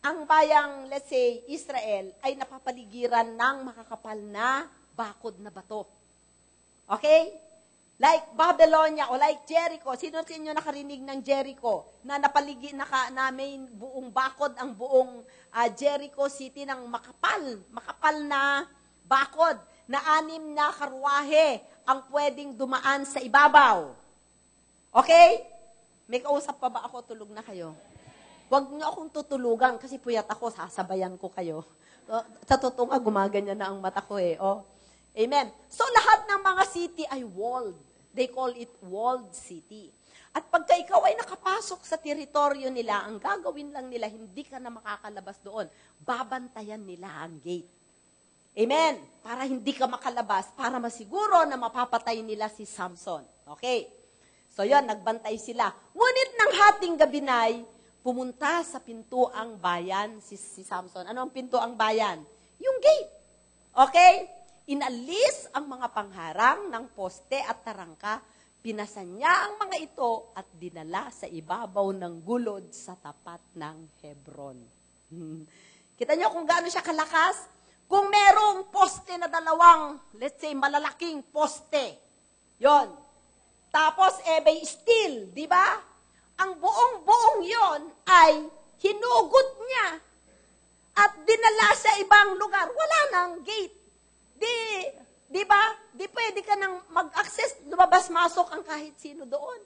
ang bayang, let's say, Israel, ay napapaligiran ng makakapal na bakod na bato. Okay? Like Babylonia o like Jericho. Sino sa inyo nakarinig ng Jericho? Na na may buong bakod ang buong Jericho City ng makapal na bakod, na 6 na karwahe ang pwedeng dumaan sa ibabaw. Okay? May kausap pa ba ako? Tulog na kayo? Huwag niyo akong tutulugan kasi puyat ako, sasabayan ko kayo. Sa totoo nga, gumaganyan na ang mata ko eh. Oh. Amen. So lahat ng mga city ay walled. They call it walled city. At pagka ikaw ay nakapasok sa teritoryo nila, ang gagawin lang nila, hindi ka na makakalabas doon. Babantayan nila ang gate. Amen. Para hindi ka makalabas, para masiguro na mapapatay nila si Samson. Okay. So yon, nagbantay sila. Ngunit ng hating gabi na'y, pumunta sa pintuang bayan si Samson. Ano ang pintuang bayan? Yung gate. Okay? Inalis ang mga pangharang ng poste at tarangka, pinasan niya ang mga ito at dinala sa ibabaw ng gulod sa tapat ng Hebron. Kita niyo kung gaano siya kalakas? Kung merong poste na dalawang, let's say, malalaking poste, yon. Tapos, may steel, di ba? Ang buong-buong yon ay hinugot niya at dinala sa ibang lugar. Wala nang gate. Di ba? Di pwede ka nang mag-access, lumabas-masok ang kahit sino doon.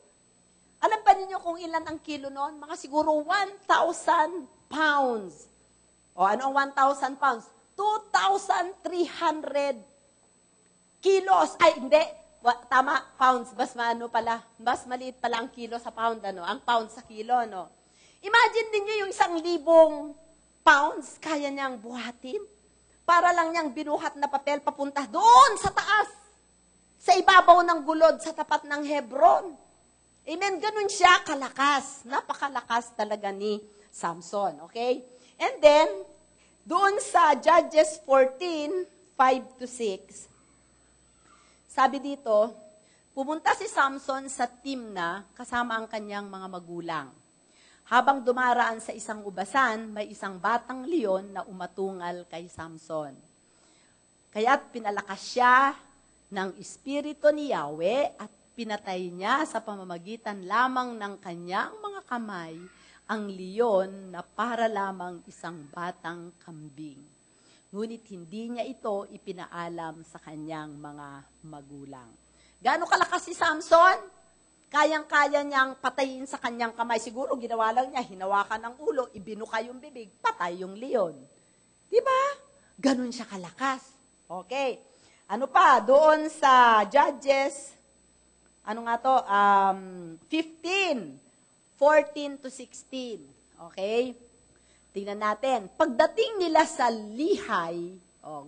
Alam pa ninyo kung ilan ang kilo noon? Mga siguro 1,000 pounds. O ano ang 1,000 pounds? 2,300 kilos. Ay, hindi. Tama, pounds. Mas maliit pala ang kilo sa pound, ano? Ang pound sa kilo, no? Imagine ninyo yung 1,000 pounds, kaya niyang buhatin. Para lang niyang binuhat na papel papunta doon sa taas. Sa ibabaw ng gulod, sa tapat ng Hebron. Amen? Ganun siya kalakas. Napakalakas talaga ni Samson. Okay? And then, doon sa Judges 14, 5-6, sabi dito, pumunta si Samson sa Timna kasama ang kanyang mga magulang. Habang dumaraan sa isang ubasan, may isang batang leon na umatungal kay Samson. Kaya't pinalakas siya ng espiritu ni Yahweh at pinatay niya sa pamamagitan lamang ng kanyang mga kamay ang leon na para lamang isang batang kambing. Ngunit hindi niya ito ipinaalam sa kanyang mga magulang. Gaano kalakas si Samson? Kayang-kaya niyang patayin sa kanyang kamay. Siguro ginawa lang niya, hinawakan ng ulo, ibinuka yung bibig, patay yung leon. Diba? Ganun siya kalakas. Okay. Ano pa? Doon sa Judges, ano nga to? 15, 14-16. Okay? Tingnan natin. Pagdating nila sa Lihay,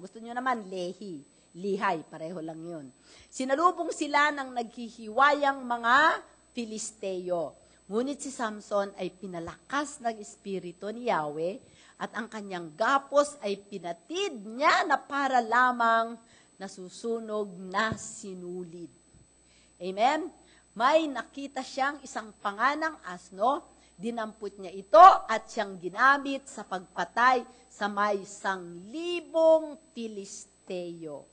gusto nyo naman, Lehi. Lihay, pareho lang yun. Sinalubong sila ng naghihiwayang mga Filisteo. Ngunit si Samson ay pinalakas ng espiritu ni Yahweh at ang kanyang gapos ay pinatid niya na para lamang nasusunog na sinulid. Amen? May nakita siyang isang panganang asno, dinampot niya ito at siyang ginamit sa pagpatay sa may 1,000 Filisteo.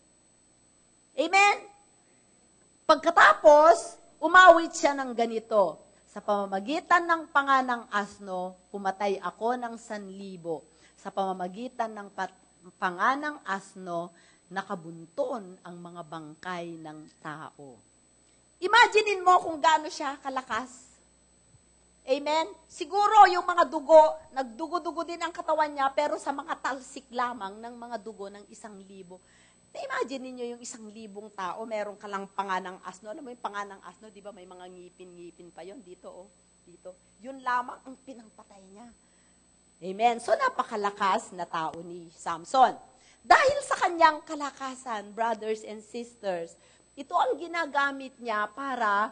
Amen? Pagkatapos, umawit siya ng ganito. Sa pamamagitan ng panganang asno, pumatay ako ng 1,000. Sa pamamagitan ng panganang asno, nakabunton ang mga bangkay ng tao. Imaginein mo kung gaano siya kalakas. Amen? Siguro yung mga dugo, nagdugo-dugo din ang katawan niya, pero sa mga talsik lamang ng mga dugo ng 1,000. Na-imagine niyo yung 1,000 tao, meron ka lang panganang asno. Alam mo yung panganang asno, di ba may mga ngipin-ngipin pa yon dito, dito. Yun lamang ang pinangpatay niya. Amen? So, napakalakas na tao ni Samson. Dahil sa kanyang kalakasan, brothers and sisters, ito ang ginagamit niya para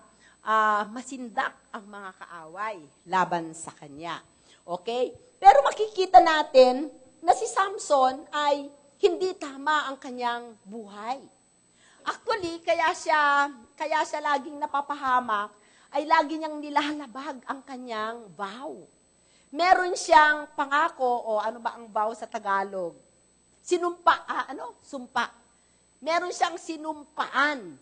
masindak ang mga kaaway laban sa kanya. Okay? Pero makikita natin na si Samson ay hindi tama ang kanyang buhay. Actually, kaya siya laging napapahamak, ay lagi niyang nilalabag ang kanyang vow. meron siyang pangako, o ano ba ang vow sa Tagalog? Sinumpa, sumpa. Meron siyang sinumpaan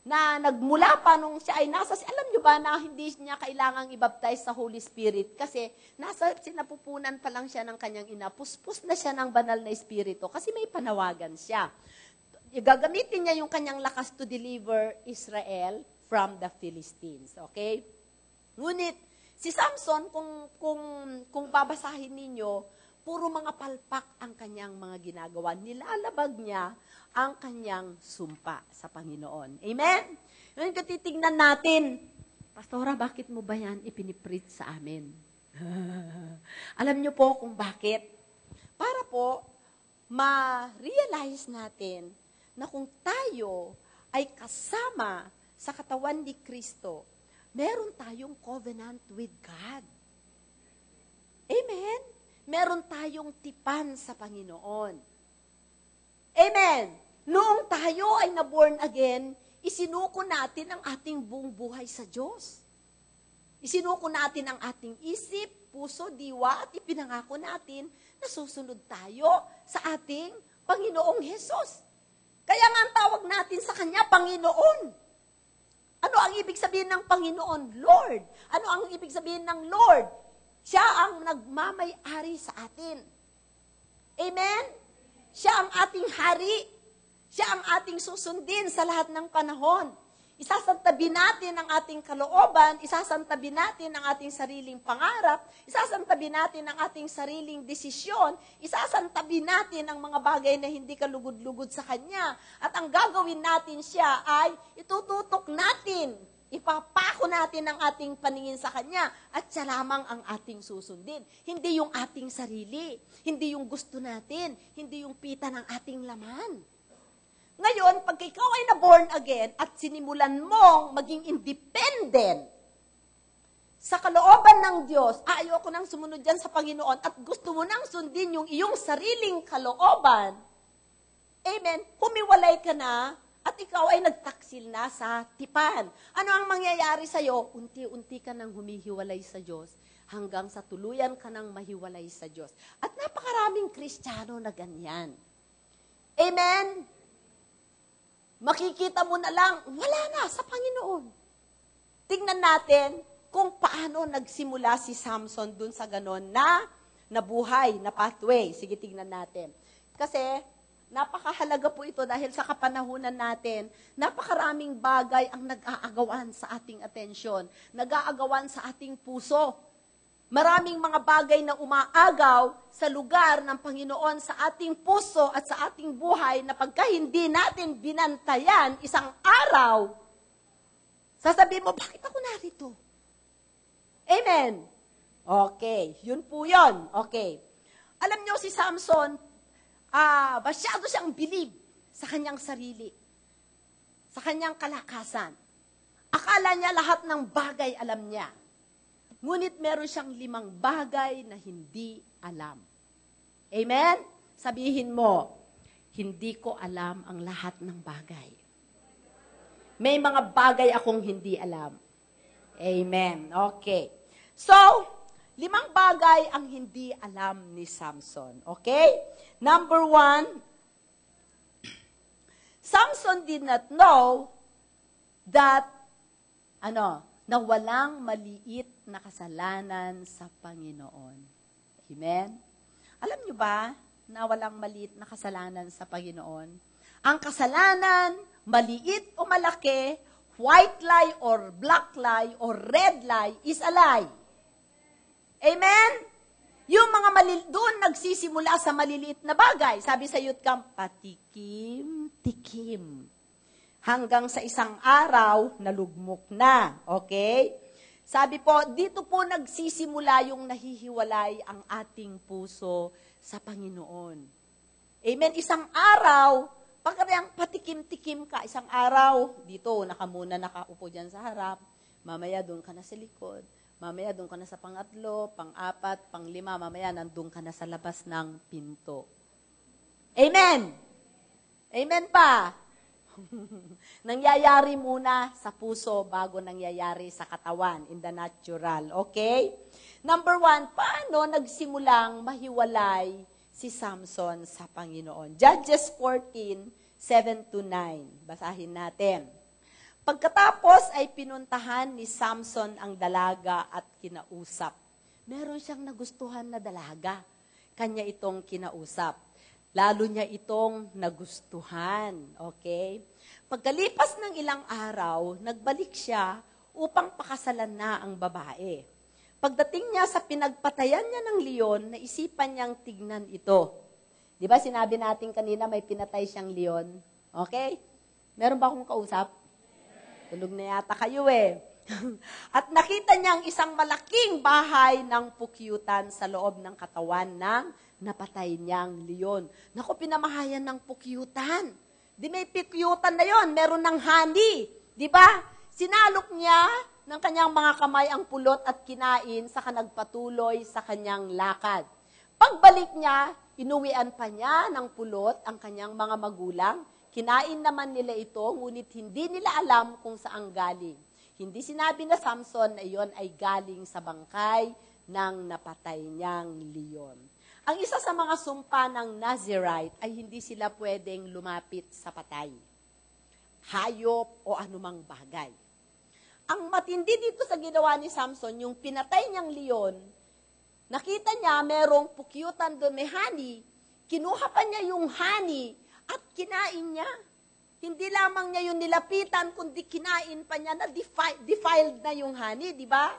na nagmula pa nung siya ay alam nyo ba na hindi niya kailangang ibaptize sa Holy Spirit kasi sinapupunan pa lang siya ng kanyang ina, puspos na siya ng banal na Espiritu kasi may panawagan siya. Gagamitin niya yung kanyang lakas to deliver Israel from the Philistines. Okay? Ngunit, si Samson, kung babasahin ninyo, puro mga palpak ang kanyang mga ginagawa. Nilalabag niya ang kanyang sumpa sa Panginoon. Amen? Ngayon kung titignan natin, Pastora, bakit mo ba yan ipinipreach sa amin? Alam niyo po kung bakit? Para po, ma-realize natin na kung tayo ay kasama sa katawan ni Kristo, meron tayong covenant with God. Amen? Meron tayong tipan sa Panginoon. Amen? Noong tayo ay na-born again, isinuko natin ang ating buong buhay sa Diyos. Isinuko natin ang ating isip, puso, diwa, at ipinangako natin na susunod tayo sa ating Panginoong Hesus. Kaya nga ang tawag natin sa Kanya, Panginoon. Ano ang ibig sabihin ng Panginoon? Lord. Ano ang ibig sabihin ng Lord? Siya ang nagmamay-ari sa atin. Amen? Siya ang ating hari. Siya ang ating susundin sa lahat ng panahon. Isasantabi natin ang ating kalooban, isasantabi natin ang ating sariling pangarap, isasantabi natin ang ating sariling desisyon, isasantabi natin ang mga bagay na hindi kalugod-lugod sa Kanya. At ang gagawin natin siya ay itututok natin, ipapako natin ang ating paningin sa Kanya at siya lamang ang ating susundin. Hindi yung ating sarili, hindi yung gusto natin, hindi yung pita ng ating laman. Ngayon, pag ikaw ay na-born again at sinimulan mong maging independent sa kalooban ng Diyos, ayoko nang sumunod dyan sa Panginoon at gusto mo nang sundin yung iyong sariling kalooban, amen, humiwalay ka na at ikaw ay nagtaksil na sa tipan. Ano ang mangyayari sa'yo? Unti-unti ka nang humihiwalay sa Diyos hanggang sa tuluyan ka nang mahiwalay sa Diyos. At napakaraming Kristiyano na ganyan. Amen? Makikita mo na lang, wala na sa Panginoon. Tingnan natin kung paano nagsimula si Samson dun sa ganon na nabuhay, na pathway. Sige, tingnan natin. Kasi, napakahalaga po ito dahil sa kapanahunan natin, napakaraming bagay ang nag-aagawan sa ating atensyon, nag-aagawan sa ating puso. Maraming mga bagay na umaagaw sa lugar ng Panginoon sa ating puso at sa ating buhay na pagka hindi natin binantayan isang araw, sasabihin mo, bakit ako narito? Amen? Okay, yun po yun. Okay. Alam nyo si Samson, masyado siyang bilib sa kanyang sarili, sa kanyang kalakasan. Akala niya lahat ng bagay alam niya. Ngunit meron siyang 5 bagay na hindi alam. Amen? Sabihin mo, hindi ko alam ang lahat ng bagay. May mga bagay akong hindi alam. Amen. Okay. So, 5 bagay ang hindi alam ni Samson. Okay? Number 1, Samson did not know that, na walang maliit na kasalanan sa Panginoon. Amen? Alam nyo ba na walang maliit na kasalanan sa Panginoon? Ang kasalanan, maliit o malaki, white lie or black lie or red lie is a lie. Amen? Yung mga doon nagsisimula sa maliliit na bagay. Sabi sa youth camp, patikim-tikim. Hanggang sa isang araw, nalugmok na. Okay? Sabi po, dito po nagsisimula yung nahihiwalay ang ating puso sa Panginoon. Amen? Isang araw, pagkayang patikim-tikim ka, isang araw, dito, nakaupo dyan sa harap, mamaya doon ka na sa likod, mamaya doon ka na sa pangatlo, pang-4, pang-5, mamaya nandun ka na sa labas ng pinto. Amen? Amen pa? Nangyayari muna sa puso bago nangyayari sa katawan, in the natural. Okay? Number 1, paano nagsimulang mahiwalay si Samson sa Panginoon? Judges 14:7-9. Basahin natin. Pagkatapos ay pinuntahan ni Samson ang dalaga at kinausap. Meron siyang nagustuhan na dalaga. Kanya itong kinausap. Lalo niya itong nagustuhan. Okay? Pagkalipas ng ilang araw, nagbalik siya upang pakasalan na ang babae. Pagdating niya sa pinagpatayan niya ng leon, naisipan niyang tignan ito. Di ba sinabi natin kanina may pinatay siyang leon? Okay? Meron ba akong kausap? Tulog na yata kayo eh. At nakita niyang isang malaking bahay ng pukyutan sa loob ng katawan ng napatay niyang leon. Naku, pinamahayan ng pukyutan. Di may pukyutan na yon, meron ng honey. Di ba? Sinalok niya ng kanyang mga kamay ang pulot at kinain saka nagpatuloy sa kanyang lakad. Pagbalik niya, inuwian pa niya ng pulot ang kanyang mga magulang. Kinain naman nila ito, ngunit hindi nila alam kung saan galing. Hindi sinabi na Samson na iyon ay galing sa bangkay ng napatay niyang leon. Ang isa sa mga sumpa ng Nazirite ay hindi sila pwedeng lumapit sa patay, hayop o anumang bagay. Ang matindi dito sa ginawa ni Samson, yung pinatay niyang leon, nakita niya merong pukyutan doon, may honey, kinuha pa niya yung honey at kinain niya. Hindi lamang niya yung nilapitan, kundi kinain pa niya na defiled na yung honey, di ba?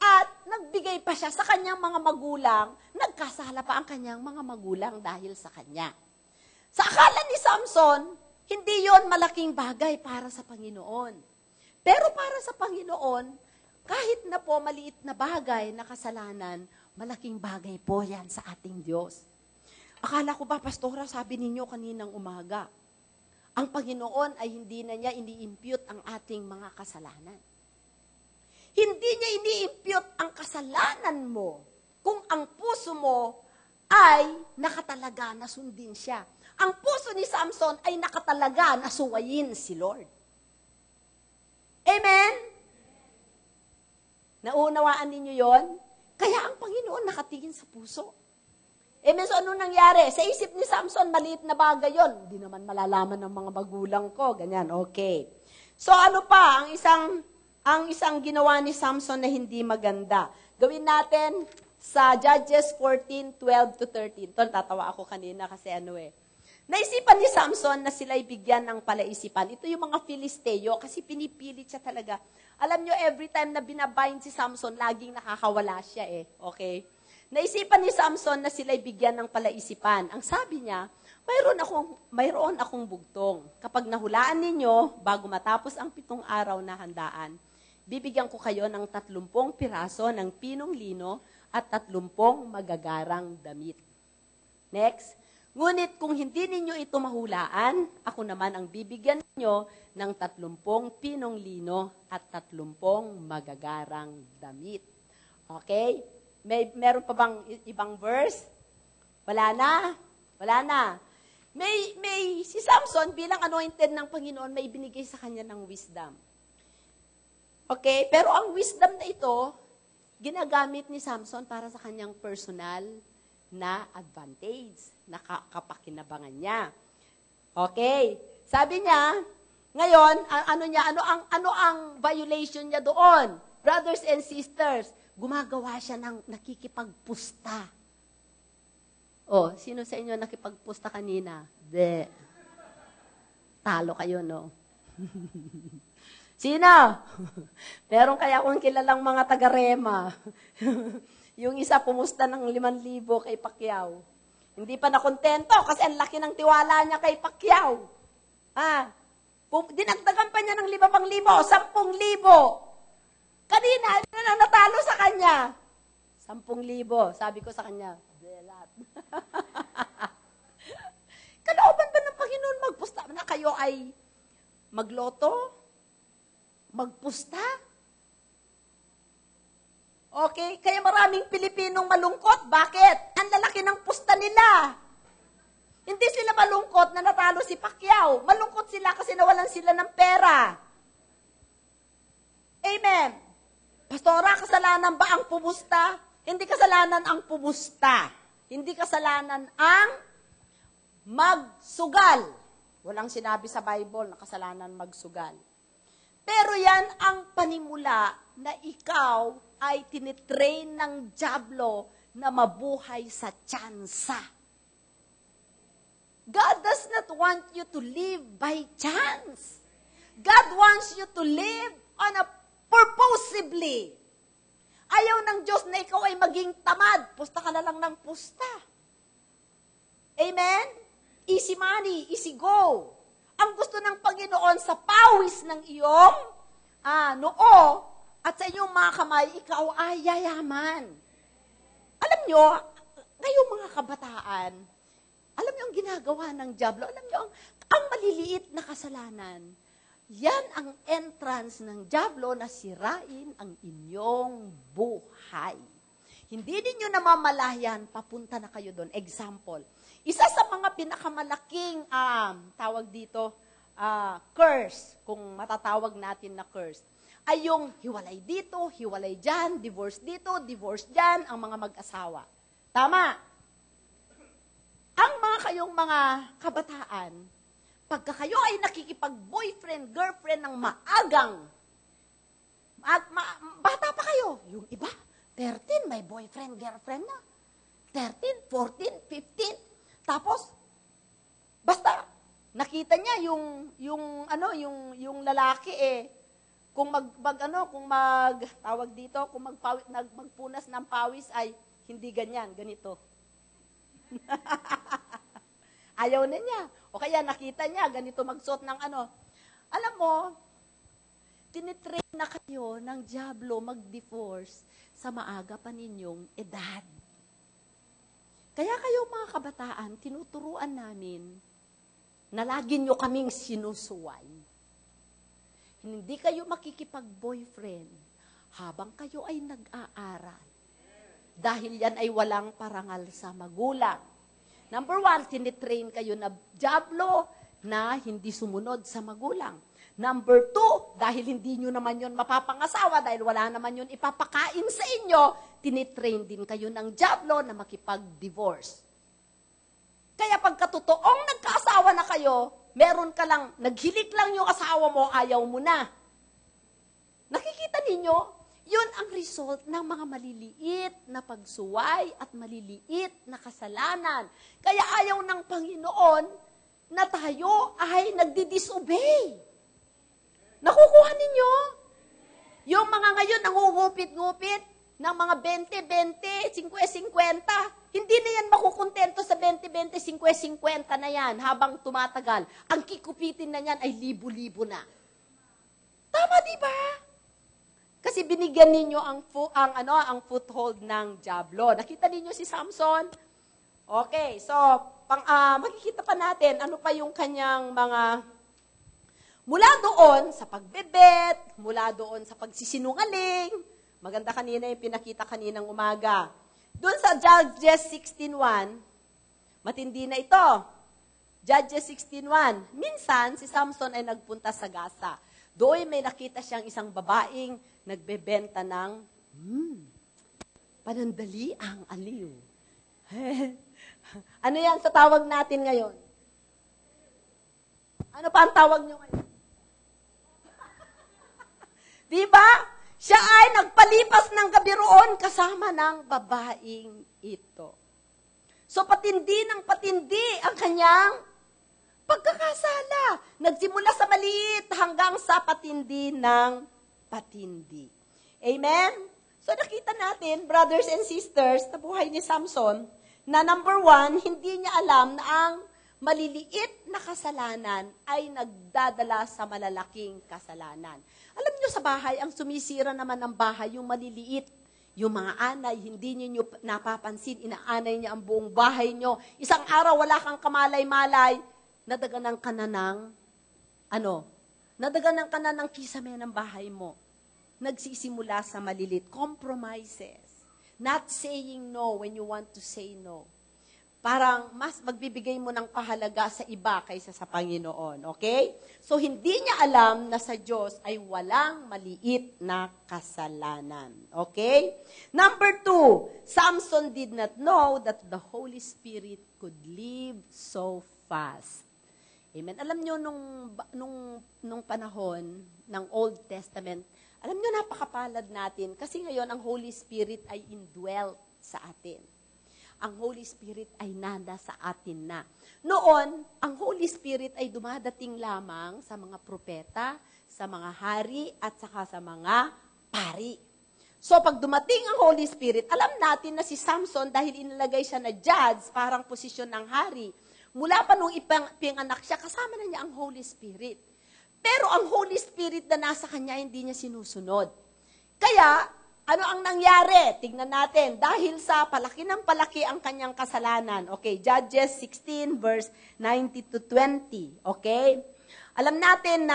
At nagbigay pa siya sa kanyang mga magulang, nagkasala pa ang kanyang mga magulang dahil sa kanya. Sa akala ni Samson, hindi yon malaking bagay para sa Panginoon. Pero para sa Panginoon, kahit na po maliit na bagay na kasalanan, malaking bagay po yan sa ating Diyos. Akala ko ba, Pastora, sabi ninyo kaninang umaga, ang Panginoon ay hindi na niya ini-impute ang ating mga kasalanan. Hindi niya ini-impute ang kasalanan mo kung ang puso mo ay nakatalaga na sundin siya. Ang puso ni Samson ay nakatalaga na suwayin si Lord. Amen? Naunawaan ninyo yon? Kaya ang Panginoon nakatingin sa puso. Amen? So ano nangyari? Sa isip ni Samson, maliit na bagay yon. Hindi naman malalaman ng mga magulang ko. Ganyan, okay. So ano pa, ang isang ginawa ni Samson na hindi maganda. Gawin natin sa Judges 14:12-13. Ito, tatawa ako kanina kasi naisipan ni Samson na sila'y bigyan ng palaisipan. Ito yung mga Filisteo kasi pinipilit siya talaga. Alam nyo, every time na binabind si Samson, laging nakakawala siya eh. Okay? Naisipan ni Samson na sila'y bigyan ng palaisipan. Ang sabi niya, mayroon akong bugtong. Kapag nahulaan ninyo, bago matapos ang 7 araw na handaan, bibigyan ko kayo ng 30 piraso ng pinong lino at 30 magagarang damit. Next. Ngunit kung hindi ninyo ito mahulaan, ako naman ang bibigyan ninyo ng 30 pinong lino at 30 magagarang damit. Okay? Meron pa bang ibang verse? Wala na? Wala na. Si Samson bilang anointed ng Panginoon, may binigay sa kanya ng wisdom. Okay? Pero ang wisdom na ito, ginagamit ni Samson para sa kanyang personal na advantage, na kapakinabangan niya. Okay? Sabi niya, ngayon, ano ang violation niya doon? Brothers and sisters, gumagawa siya ng nakikipagpusta. Oh, sino sa inyo nakipagpusta kanina? Talo kayo, no? Sino? Meron kaya akong kilalang mga taga-Rema. Yung isa pumusta ng 5,000 kay Pacquiao. Hindi pa nakontento kasi ang laki ng tiwala niya kay Pacquiao. Dinagdagan pa niya ng 5,000, 10,000. Kanina, ano natalo sa kanya? 10,000. Sabi ko sa kanya, belat. Kalooban ba ng Panginoon magpusta na kayo ay magloto? Magpusta? Okay? Kaya maraming Pilipinong malungkot. Bakit? Ang lalaki ng pusta nila. Hindi sila malungkot na natalo si Pacquiao. Malungkot sila kasi nawalan sila ng pera. Amen. Pastora, kasalanan ba ang pumusta? Hindi kasalanan ang pumusta. Hindi kasalanan ang magsugal. Walang sinabi sa Bible na kasalanan magsugal. Pero yan ang panimula na ikaw ay tinitrain ng dyablo na mabuhay sa tsansa. God does not want you to live by chance. God wants you to live on a purposively. Ayaw ng Diyos na ikaw ay maging tamad. Pusta ka na lang ng pusta. Amen? Easy money, easy go. Ang gusto ng Panginoon sa pawis ng iyong noo at sa iyong mga kamay, ikaw ay yayaman. Alam nyo, ngayong mga kabataan, alam nyo ang ginagawa ng dyablo? Alam nyo, ang maliliit na kasalanan, yan ang entrance ng dyablo na sirain ang inyong buhay. Hindi ninyo namamalayan, papunta na kayo doon. Example, isa sa mga pinakamalaking, tawag dito, curse, kung matatawag natin na curse, ay yung hiwalay dito, hiwalay dyan, divorce dito, divorce dyan, ang mga mag-asawa. Tama? Ang mga kayong mga kabataan, pagka kayo ay nakikipag-boyfriend, girlfriend ng maagang, bata pa kayo, yung iba, 13, may boyfriend, girlfriend na. 13, 14, 15. Tapos, basta, nakita niya yung lalaki kung magpunas ng pawis ay hindi ganyan, ganito. Ayaw na niya. O kaya nakita niya, ganito magsuot ng Alam mo, tinitrain na kayo ng dyablo mag-divorce sa maaga pa ninyong edad. Kaya kayo mga kabataan, tinuturuan namin na lagi nyo kaming sinusuway. Hindi kayo makikipag-boyfriend habang kayo ay nag-aaral. Dahil yan ay walang parangal sa magulang. Number 1, tinitrain kayo na dyablo na hindi sumunod sa magulang. Number 2, dahil hindi nyo naman yun mapapangasawa, dahil wala naman yun ipapakain sa inyo, tinitrain din kayo ng dyablo na makipag-divorce. Kaya pagkatotoong nagkaasawa na kayo, meron ka lang, naghilik lang yung asawa mo, ayaw mo na. Nakikita ninyo? Yun ang result ng mga maliliit na pagsuway at maliliit na kasalanan. Kaya ayaw ng Panginoon na tayo ay nagdi-disobey. Nakukuha ninyo? Yung mga ngayon nangungupit-ngupit ng mga 20-20, 50-50, hindi na yan makukontento sa 20-20, 50-50 na yan habang tumatagal. Ang kikupitin na yan ay libo-libo na. Tama, di ba? Kasi binigyan ninyo ang foothold ng dyablo. Nakita ninyo si Samson? Okay, so makikita pa natin ano pa yung kanyang mga mula doon sa pagbebet, mula doon sa pagsisinungaling. Maganda kanina yung pinakita kaninang umaga. Doon sa Judges 16:1, matindi na ito. Judges 16:1, minsan si Samson ay nagpunta sa Gaza. Doon may nakita siyang isang babaeng nagbebenta ng panandaliang aliw. Ano yan sa tawag natin ngayon? Ano pa ang tawag nyo ngayon? Diba? Siya ay nagpalipas ng gabi roon kasama ng babaeng ito. So patindi ng patindi ang kanyang pagkakasala. Nagsimula sa maliit hanggang sa patindi ng patindi. Amen? So nakita natin, brothers and sisters, sa buhay ni Samson, na number 1, hindi niya alam na ang maliliit na kasalanan ay nagdadala sa malalaking kasalanan. Alam niyo sa bahay, ang sumisira naman ng bahay, yung maliliit, yung mga anay, hindi niyo napapansin, inaanay niya ang buong bahay niyo. Isang araw, wala kang kamalay-malay, nadaganan ka na ng, nadaganan ka na ng kisame ng bahay mo. Nagsisimula sa malilit. Compromises. Not saying no when you want to say no. parang mas magbibigay mo ng pahalaga sa iba kaysa sa Panginoon. Okay? So, hindi niya alam na sa Diyos ay walang maliit na kasalanan. Okay? Number 2, Samson did not know that the Holy Spirit could live so fast. Amen. Alam nyo, nung panahon ng Old Testament, alam nyo, napakapalad natin kasi ngayon ang Holy Spirit ay indwelt sa atin. Ang Holy Spirit ay nanda sa atin na. Noon, ang Holy Spirit ay dumadating lamang sa mga propeta, sa mga hari, at saka sa mga pari. So, pag dumating ang Holy Spirit, alam natin na si Samson, dahil inilagay siya na judge, parang posisyon ng hari, mula pa nung ipinganak siya, kasama na niya ang Holy Spirit. Pero ang Holy Spirit na nasa kanya, hindi niya sinusunod. Kaya, ano ang nangyari? Tignan natin. Dahil sa palaki ng palaki ang kanyang kasalanan. Okay, Judges 16 verse 90 to 20. Okay? Alam natin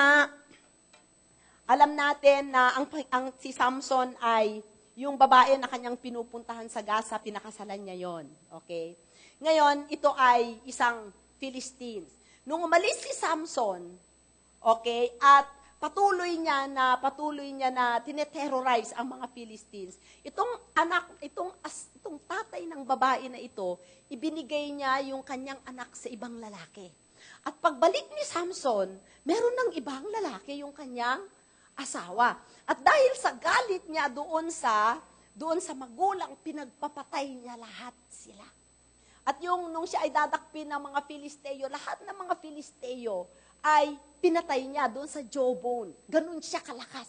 na si Samson ay yung babae na kanyang pinupuntahan sa Gaza, pinakasalan niya yon. Okay? Ngayon, ito ay isang Philistines. Nung umalis si Samson, okay, at patuloy niya na tineterrorize ang mga Philistines. Itong tatay ng babae na ito, ibinigay niya yung kanyang anak sa ibang lalaki. At pagbalik ni Samson, meron ng ibang lalaki yung kanyang asawa. At dahil sa galit niya doon sa magulang, pinagpapatay niya lahat sila. At nung siya ay dadakpin ng mga Filisteo, lahat ng mga Filisteo ay pinatay niya doon sa jawbone. Ganun siya kalakas.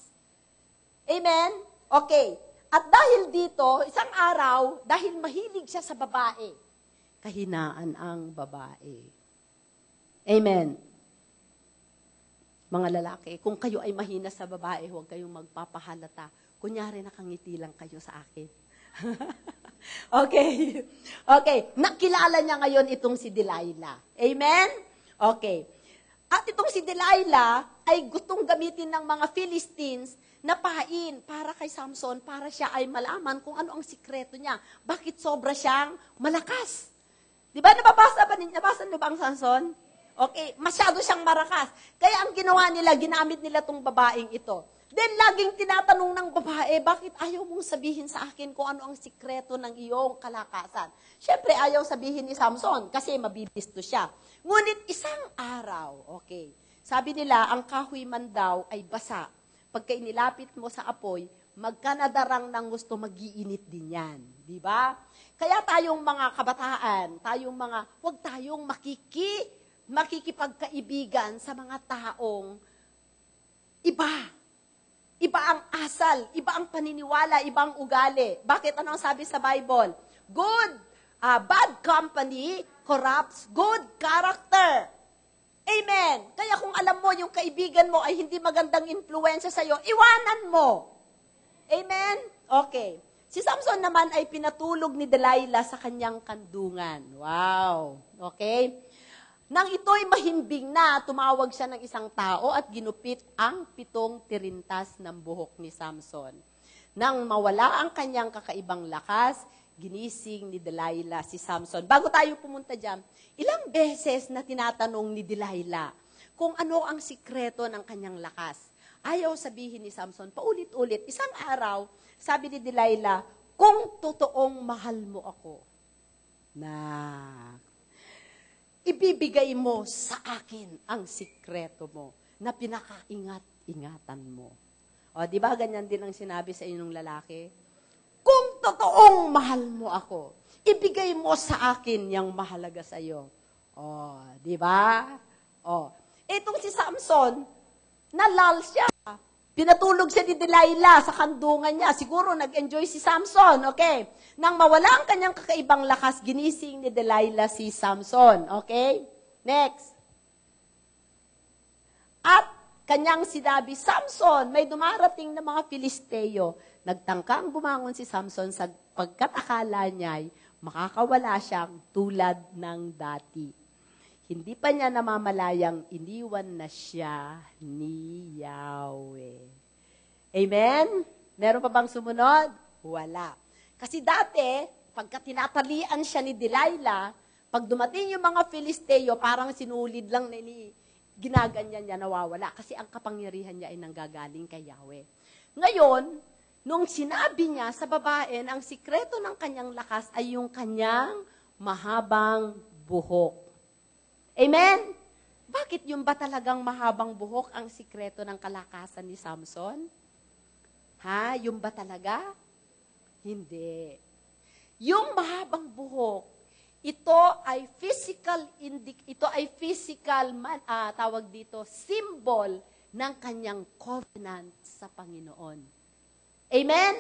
Amen? Okay. At dahil dito, isang araw, dahil mahilig siya sa babae, kahinaan ang babae. Amen. Mga lalaki, kung kayo ay mahina sa babae, huwag kayong magpapahalata. Kunyari, nakangiti lang kayo sa akin. Okay. Okay. Nakilala niya ngayon itong si Delilah. Amen? Okay. At itong si Delilah ay gustong gamitin ng mga Philistines na pahain para kay Samson, para siya ay malaman kung ano ang sikreto niya. Bakit sobra siyang malakas? Di ba? Nabasa niyo ba ang Samson? Okay, masyado siyang marakas. Kaya ang ginawa nila, ginamit nila tong babaeng ito. Then, laging tinatanong ng babae, bakit ayaw mong sabihin sa akin kung ano ang sikreto ng iyong kalakasan? Siyempre, ayaw sabihin ni Samson kasi mabibisto siya. Ngunit isang araw, okay, sabi nila, ang kahoy man daw ay basa. Pagka inilapit mo sa apoy, magkanadarang ng gusto, mag-iinit din yan. Di ba? Kaya tayong mga kabataan, huwag tayong makikipagkaibigan sa mga taong iba. Iba ang asal, iba ang paniniwala, iba ang ugali. Bakit? Ano ang sabi sa Bible? Bad company corrupts good character. Amen. Kaya kung alam mo yung kaibigan mo ay hindi magandang influensya sa'yo, iwanan mo. Amen? Okay. Si Samson naman ay pinatulog ni Delilah sa kanyang kandungan. Wow. Okay? Nang ito'y mahimbing na, tumawag siya ng isang tao at ginupit ang 7 tirintas ng buhok ni Samson. Nang mawala ang kanyang kakaibang lakas, ginising ni Delilah si Samson. Bago tayo pumunta dyan, ilang beses na tinatanong ni Delilah kung ano ang sikreto ng kanyang lakas. Ayaw sabihin ni Samson, paulit-ulit. Isang araw, sabi ni Delilah, kung totoong mahal mo ako, na ibibigay mo sa akin ang sikreto mo na pinakaingat-ingatan mo. O, di ba ganyan din ang sinabi sa inyong lalaki? Kung totoong mahal mo ako, ibigay mo sa akin yung mahalaga sa iyo. O, di ba? O, itong si Samson, nalal siya. Pinatulog siya ni Delilah sa kandungan niya. Siguro nag-enjoy si Samson, okay? Nang mawala ang kanyang kakaibang lakas, ginising ni Delilah si Samson, okay? Next. At kanyang sinabi, Samson, may dumarating na mga Filisteo. Nagtangkang bumangon si Samson sa pagkatakala niya'y makakawala siyang tulad ng dati. Hindi pa niya namamalayang iniwan na siya ni Yahweh. Amen? Meron pa bang sumunod? Wala. Kasi dati, pagka tinatalian siya ni Delilah, Pag dumating yung mga Filisteo, parang sinulid lang na ginaganyan niya, nawawala. Kasi ang kapangyarihan niya ay nanggagaling kay Yahweh. Ngayon, nung sinabi niya sa babae na ang sikreto ng kanyang lakas ay yung kanyang mahabang buhok. Amen? Bakit yung ba talagang mahabang buhok ang sikreto ng kalakasan ni Samson? Ha? Yung ba talaga? Hindi. Yung mahabang buhok, ito ay tawag dito, symbol ng kanyang covenant sa Panginoon. Amen?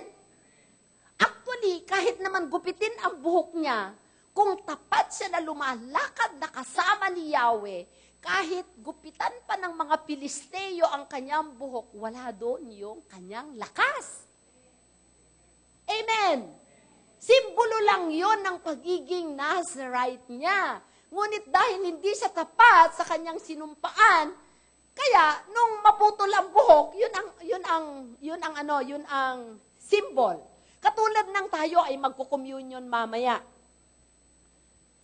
Actually, kahit naman gupitin ang buhok niya, kung tapat siya na lumalakad na kasama ni Yahweh, kahit gupitan pa ng mga Pilisteo ang kanyang buhok, wala doon yung kanyang lakas. Amen? Simbolo lang yon ng pagiging Nazarite niya. Ngunit dahil hindi siya tapat sa kanyang sinumpaan, kaya nung maputol ang buhok, yun ang symbol. Katulad ng tayo ay magko-communion mamaya.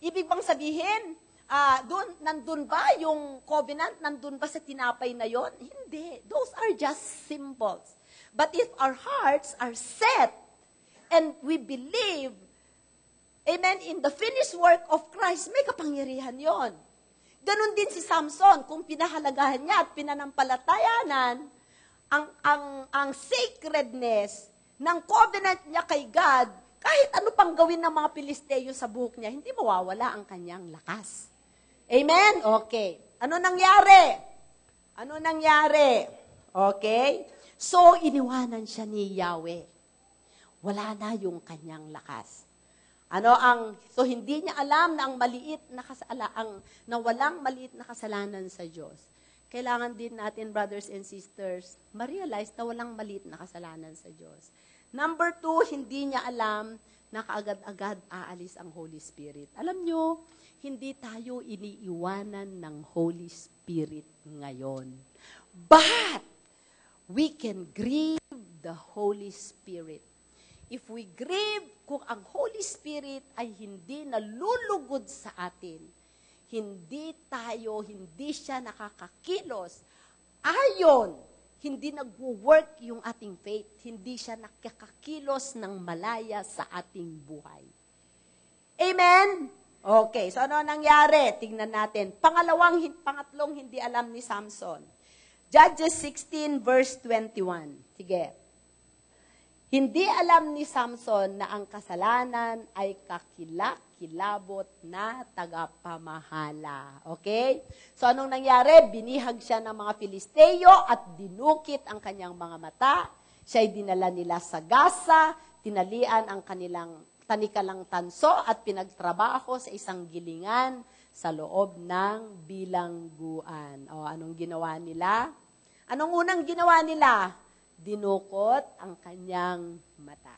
Ibig bang sabihin, nandun ba yung covenant? Nandun ba sa tinapay na yon? Hindi. Those are just symbols. But if our hearts are set, and we believe, amen, in the finished work of Christ, may kapangyarihan yon. Ganon din si Samson, kung pinahalagahan niya at pinanampalatayanan ang sacredness ng covenant niya kay God, kahit ano pang gawin ng mga Pilisteo sa buhok niya, hindi mawawala ang kanyang lakas. Amen? Okay. Ano nangyari? Okay? So, iniwanan siya ni Yahweh. Wala na yung kanyang lakas. So hindi niya alam na walang maliit na kasalanan sa Diyos. Kailangan din natin, brothers and sisters, ma-realize na walang maliit na kasalanan sa Diyos. Number 2, hindi niya alam na kaagad-agad aalis ang Holy Spirit. Alam nyo, hindi tayo iniiwanan ng Holy Spirit ngayon. But, we can grieve the Holy Spirit. If we grieve kung ang Holy Spirit ay hindi nalulugod sa atin, hindi siya nakakakilos, hindi nagwo-work yung ating faith, hindi siya nakakakilos ng malaya sa ating buhay. Amen? Okay, so ano nangyari? Tingnan natin. Pangatlong hindi alam ni Samson. Judges 16 verse 21. Sige. Hindi alam ni Samson na ang kasalanan ay kakilakilabot na tagapamahala. Okay? So anong nangyari? Binihag siya ng mga Filisteo at dinukit ang kanyang mga mata. Siya'y dinala nila sa Gaza, tinalian ang kanilang tanikalang tanso at pinagtrabaho sa isang gilingan sa loob ng bilangguan. O anong ginawa nila? Anong unang ginawa nila? Dinukot ang kanyang mata.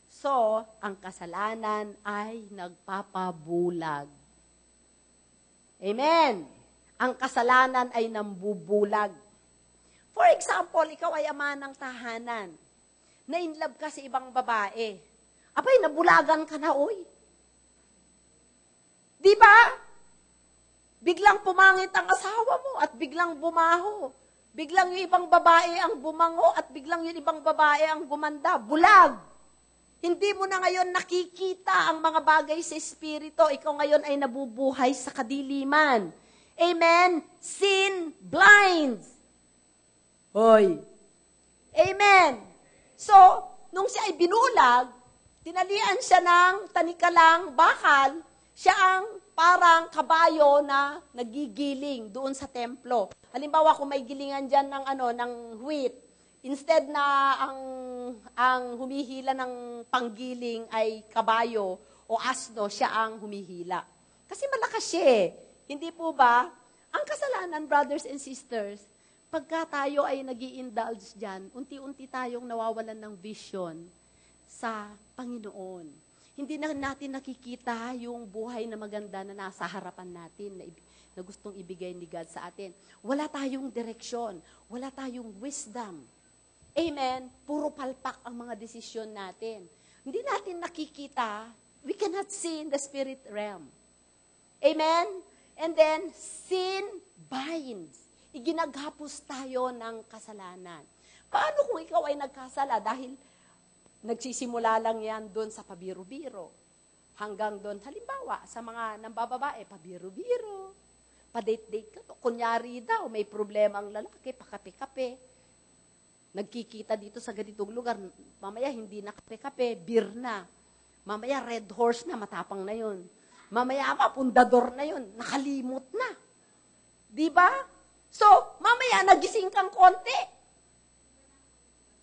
So, ang kasalanan ay nagpapabulag. Amen. Ang kasalanan ay nambubulag. For example, ikaw ay ama ng tahanan. Na-inlove ka sa ibang babae. Abay, nabulagan ka na, oy. Di ba? Biglang pumangit ang asawa mo at biglang bumaho. Biglang yung ibang babae ang bumango at biglang yung ibang babae ang gumanda. Bulag! Hindi mo na ngayon nakikita ang mga bagay sa Espiritu. Ikaw ngayon ay nabubuhay sa kadiliman. Amen? Sin blinds. Hoy. Amen. So, nung siya ay binulag, tinalian siya ng tanikalang bakal, siya ang parang kabayo na nagigiling doon sa templo. Halimbawa, kung may gilingan dyan ng wheat, instead na ang humihila ng panggiling ay kabayo o asno, siya ang humihila. Kasi malakas siya eh. Hindi po ba? Ang kasalanan, brothers and sisters, pagka tayo ay nag-i-indulge dyan, unti-unti tayong nawawalan ng vision sa Panginoon. Hindi na natin nakikita yung buhay na maganda na nasa harapan natin, na gustong ibigay ni God sa atin. Wala tayong direksyon. Wala tayong wisdom. Amen? Puro palpak ang mga desisyon natin. Hindi natin nakikita, we cannot see in the spirit realm. Amen? And then, sin binds. Iginaghapos tayo ng kasalanan. Paano kung ikaw ay nagkasala? Dahil nagsisimula lang yan doon sa pabiro-biro. Hanggang doon, halimbawa, sa mga nambababae, pabiro-biro, pa-date-date ka to. Kunyari daw, may problema ang lalaki, pakape-kape. Nagkikita dito sa ganitong lugar, mamaya hindi na kape-kape, beer na. Mamaya red horse na, matapang na yun. Mamaya pundador na yun, nakalimot na. Diba? So, mamaya nagising kang konti.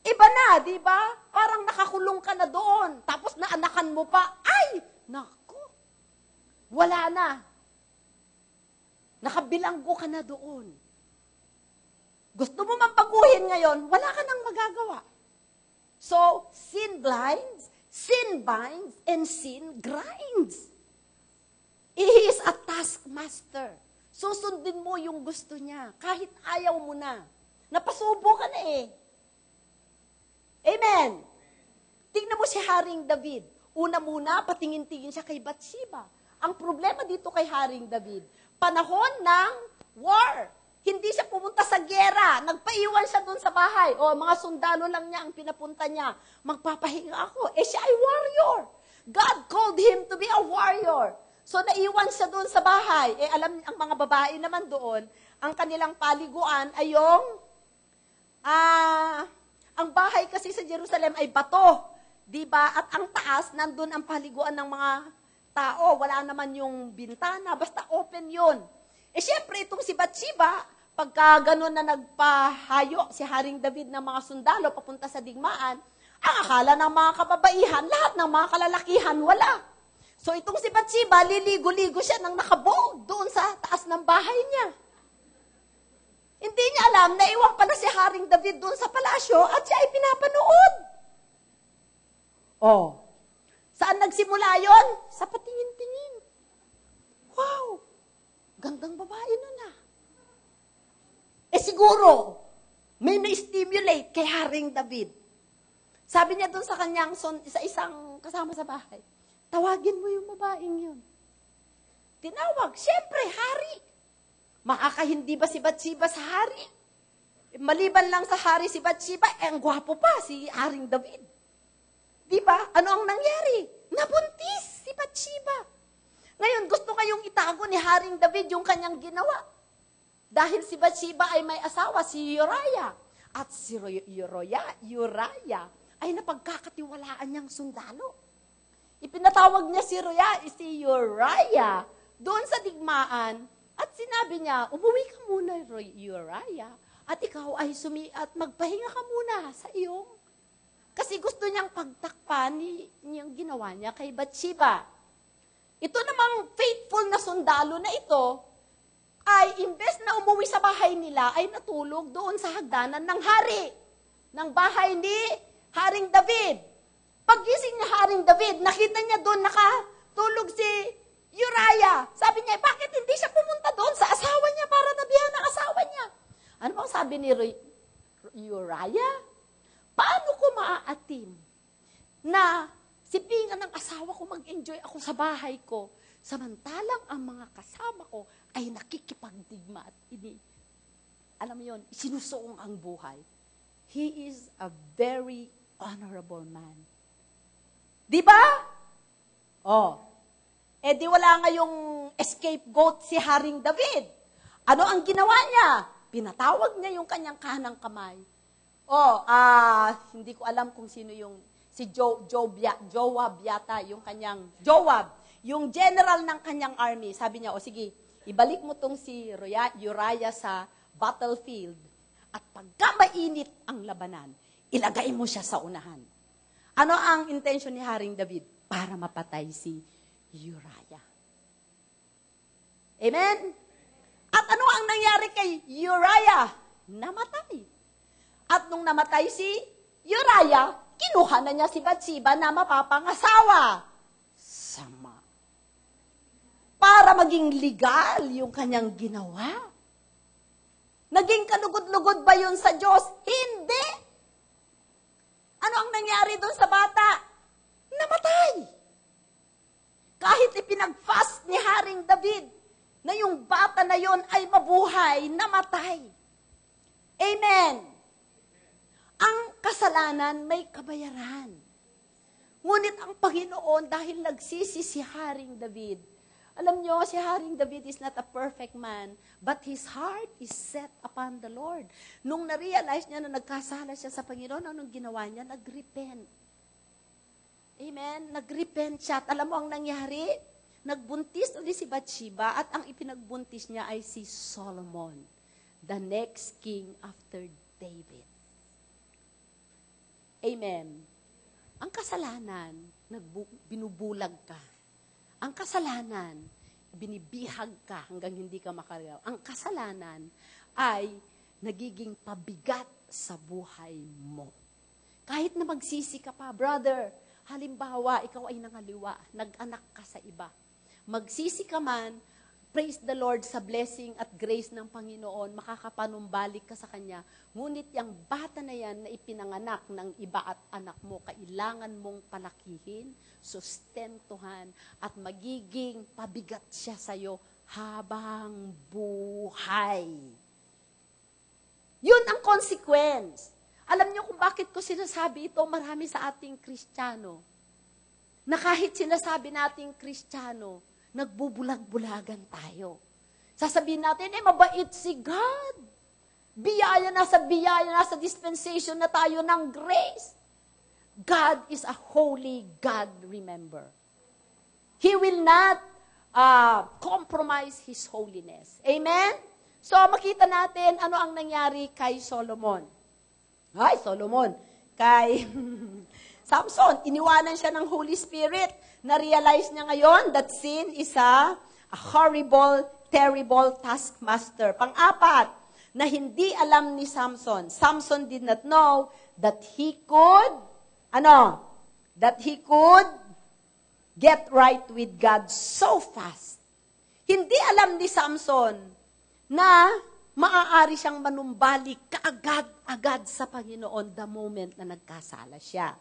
Iba na, diba? Parang nakakulong ka na doon. Tapos naanakan mo pa, ay, naku, wala na. Nakabilanggo ka na doon. Gusto mo man baguhin ngayon, wala ka nang magagawa. So, sin blinds, sin binds, and sin grinds. He is a taskmaster. Susundin mo yung gusto niya, kahit ayaw mo na. Napasubo ka na eh. Amen. Tingnan mo si Haring David. Una muna, patingin-tingin siya kay Bathsheba. Ang problema dito kay Haring David, panahon ng war. Hindi siya pumunta sa gera. Nagpaiwan siya doon sa bahay. O, mga sundalo lang niya ang pinapunta niya. Magpapahinga ako. Eh, siya ay warrior. God called him to be a warrior. So, naiwan siya doon sa bahay. Eh, alam, ang mga babae naman doon, ang kanilang paliguan ay yung, ang bahay kasi sa Jerusalem ay bato. Diba? At ang taas, nandun ang paliguan ng mga tao. Wala naman yung bintana. Basta open yun. Eh, syempre, itong si Bathsheba, pagka ganun na nagpahayo si Haring David ng mga sundalo papunta sa digmaan, ang akala ng mga kababaihan, lahat ng mga kalalakihan, wala. So, itong si Bathsheba, liligo-ligo siya nang nakabold doon sa taas ng bahay niya. Hindi niya alam na iwan pala si Haring David doon sa palasyo at siya ay pinapanood. Oh, saan nagsimula yon? Sa patingin-tingin. Wow, gandang babae nun ah. Eh siguro, may na-stimulate kay Haring David. Sabi niya doon sa kanyang sa isang kasama sa bahay, tawagin mo yung babaeng yun. Tinawag, syempre, hari. Makakahindi ba si Bathsheba sa hari? Maliban lang sa hari si Bathsheba, eh, ang gwapo pa si Haring David. Di ba? Ano ang nangyari? Nabuntis si Bathsheba. Ngayon, gusto kayong itago ni Haring David yung kanyang ginawa. Dahil si Bathsheba ay may asawa, si Uriah. At si Uriah ay napagkakatiwalaan niyang sundalo. Ipinatawag niya si Uriah doon sa digmaan at sinabi niya, umuwi ka muna, Uriah, at ikaw ay at magpahinga ka muna sa iyong. Kasi gusto niyang pagtakpan niyang ginawa niya kay Bathsheba. Ito namang faithful na sundalo na ito, ay imbes na umuwi sa bahay nila, ay natulog doon sa hagdanan ng hari, ng bahay ni Haring David. Paggising ni Haring David, nakita niya doon nakatulog si Uriah. Sabi niya, bakit hindi siya pumunta doon sa asawa niya para tabihan ang asawa niya? Ano bang sabi ni Uriah? Paano ko maaatim na sipingan ng asawa ko mag-enjoy ako sa bahay ko, samantalang ang mga kasama ko ay nakikipagdigma at alam mo yun, sinusuong ang buhay. He is a very honorable man. Di ba? Oh. Eh di wala ngayong scapegoat si Haring David. Ano ang ginawa niya? Pinatawag niya yung kanyang kanang kamay. Oh, hindi ko alam kung sino yung si Joab yata, yung kanyang Joab, yung general ng kanyang army. Sabi niya, sige, ibalik mo tong si Uriah sa battlefield at pagka mainit ang labanan, ilagay mo siya sa unahan. Ano ang intention ni Haring David? Para mapatay si Uriah. Amen? At ano ang nangyari kay Uriah? Namatay. At nung namatay si Uriah, kinuha na niya si Bathsheba na mapapangasawa. Sama. Para maging legal yung kanyang ginawa. Naging kanugod-lugod ba yun sa Diyos? Hindi. Ano ang nangyari doon sa bata? Namatay. Kahit ipinag-fast ni Haring Haring David, na yung bata na yon ay mabuhay, namatay. Amen. Ang kasalanan may kabayaran. Ngunit ang Panginoon, dahil nagsisi si Haring David, alam nyo, si Haring David is not a perfect man, but his heart is set upon the Lord. Nung na-realize niya na nagkasala siya sa Panginoon, anong ginawa niya? Nag-repent. Amen? Nag-repent siya. At alam mo ang nangyari? Nagbuntis ulit si Bathsheba at ang ipinagbuntis niya ay si Solomon, the next king after David. Amen. Ang kasalanan, binubulag ka. Ang kasalanan, binibihag ka hanggang hindi ka makariyaw. Ang kasalanan ay nagiging pabigat sa buhay mo. Kahit na magsisi ka pa, brother, halimbawa, ikaw ay nangaliwa, nag-anak ka sa iba. Magsisi ka man, praise the Lord sa blessing at grace ng Panginoon, makakapanumbalik ka sa Kanya. Ngunit yung bata na yan na ipinanganak ng iba at anak mo, kailangan mong palakihin, sustentuhan, at magiging pabigat siya sa'yo habang buhay. Yun ang consequence. Alam niyo kung bakit ko sinasabi ito, marami sa ating Kristiyano, na kahit sinasabi nating Kristiyano, nagbubulag-bulagan tayo. Sasabihin natin, mabait si God. Biyaya, nasa dispensation na tayo ng grace. God is a holy God, remember. He will not compromise His holiness. Amen? So, makita natin ano ang nangyari kay Solomon. Ay, Solomon. Kay Samson, iniwanan siya ng Holy Spirit. Na-realize niya ngayon that sin is a horrible, terrible taskmaster. Pang-apat, na hindi alam ni Samson. Samson did not know that he could, that he could get right with God so fast. Hindi alam ni Samson na maaari siyang manumbalik kaagad-agad sa Panginoon the moment na nagkasala siya.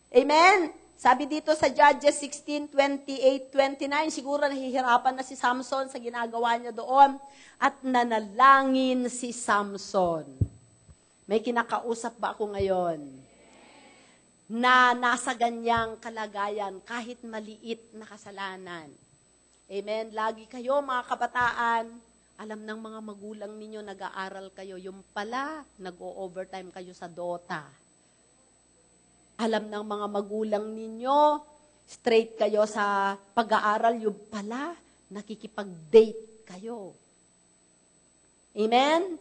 Amen? Sabi dito sa Judges 16:28-29, siguro nahihirapan na si Samson sa ginagawa niya doon at nanalangin si Samson. May kinakausap ba ako ngayon? Na nasa ganyang kalagayan kahit maliit na kasalanan. Amen? Lagi kayo mga kabataan, alam ng mga magulang ninyo, nag-aaral kayo, yung pala, nag-o-overtime kayo sa Dota. Alam ng mga magulang ninyo, straight kayo sa pag-aaral, yung pala, nakikipag-date kayo. Amen?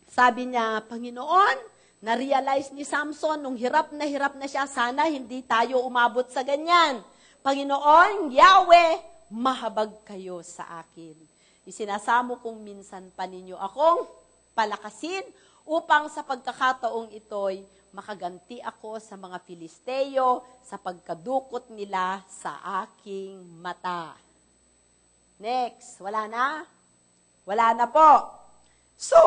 Sabi niya, Panginoon, na-realize ni Samson, nung hirap na siya, sana hindi tayo umabot sa ganyan. Panginoon, Yahweh, mahabag kayo sa akin. Isinasamo kong minsan pa ninyo akong palakasin upang sa pagkakataong ito'y makaganti ako sa mga Filisteo sa pagkadukot nila sa aking mata. Next, wala na? Wala na po. So,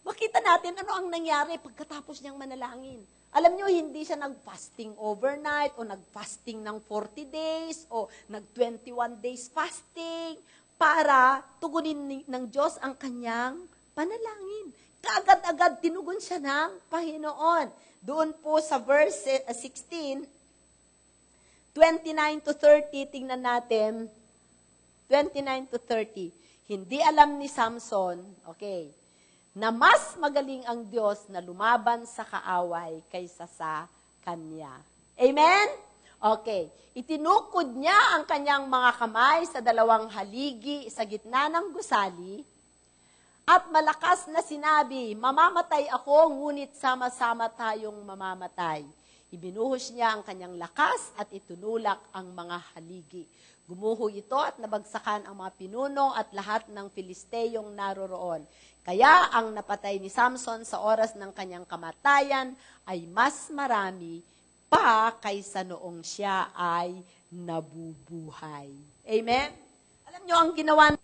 makita natin ano ang nangyari pagkatapos niyang manalangin. Alam niyo, hindi siya nag-fasting overnight o nag-fasting ng 40 days o nag-21 days fasting para tugunin ng Diyos ang kanyang panalangin. Kaagad-agad tinugon siya ng Panginoon. Doon po sa verse 16, 29-30, tingnan natin. 29-30. Hindi alam ni Samson, okay, na mas magaling ang Diyos na lumaban sa kaaway kaysa sa kanya. Amen? Okay. Itinukod niya ang kanyang mga kamay sa dalawang haligi sa gitna ng gusali. At malakas na sinabi, mamamatay ako, ngunit sama-sama tayong mamamatay. Ibinuhos niya ang kanyang lakas at itunulak ang mga haligi. Gumuho ito at nabagsakan ang mga pinuno at lahat ng Filisteyong naroroon. Kaya ang napatay ni Samson sa oras ng kanyang kamatayan ay mas marami pa kaysa noong siya ay nabubuhay. Amen? Alam niyo ang ginawa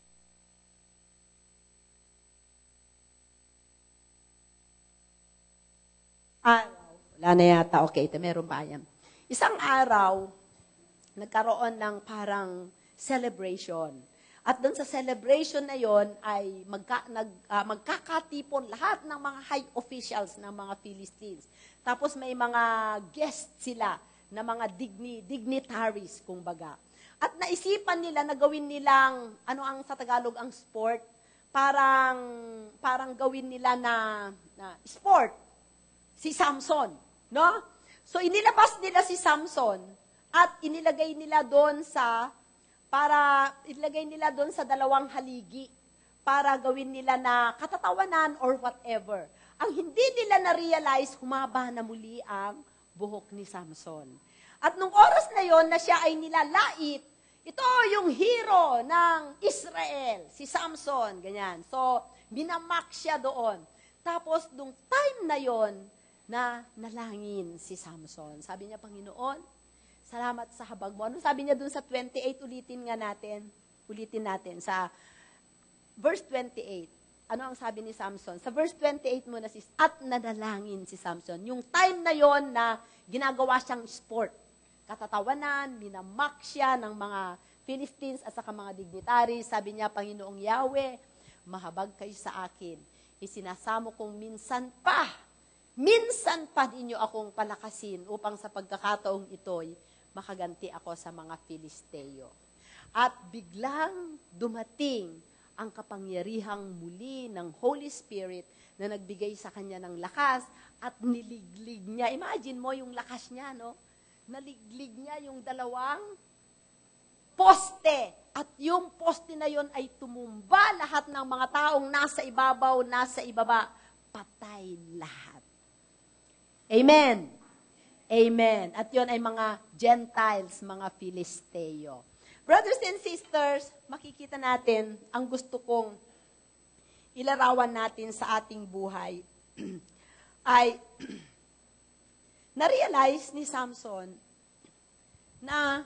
araw. Wala na yata. Okay, ito meron ba yan? Isang araw, nagkaroon ng parang celebration. At doon sa celebration na yon ay magkakatipon lahat ng mga high officials ng mga Philistines. Tapos may mga guests sila na mga dignitaries, kumbaga. At naisipan nila na gawin nilang, ano ang sa Tagalog ang sport? Parang gawin nila na sport. Si Samson, no? So inilabas nila si Samson at inilagay nila doon sa dalawang haligi para gawin nila na katatawanan or whatever. Ang hindi nila na-realize, humaba na muli ang buhok ni Samson. At nung oras na yon na siya ay nilalait, ito yung hero ng Israel, si Samson, ganyan. So, binamak siya doon. Tapos, nung time na yon na nalangin si Samson, sabi niya, Panginoon, salamat sa habag mo. Ano sabi niya dun sa 28? Ulitin natin sa verse 28. Ano ang sabi ni Samson? Sa verse 28 muna, at nanalangin si Samson. Yung time na yon na ginagawa siyang sport. Katatawanan, minamak siya ng mga Philistines at saka mga dignitaries. Sabi niya, Panginoong Yahweh, mahabag kayo sa akin. Isinasamo kong minsan pa ninyo akong palakasin upang sa pagkakataong ito'y makaganti ako sa mga Filisteo. At biglang dumating ang kapangyarihang muli ng Holy Spirit na nagbigay sa kanya ng lakas at niliglig niya. Imagine mo yung lakas niya, no? Naliglig niya yung dalawang poste. At yung poste na yon ay tumumba lahat ng mga taong nasa ibabaw, nasa ibaba. Patay lahat. Amen. Amen. At yon ay mga Gentiles, mga Filisteo. Brothers and sisters, makikita natin ang gusto kong ilarawan natin sa ating buhay ay na-realize ni Samson na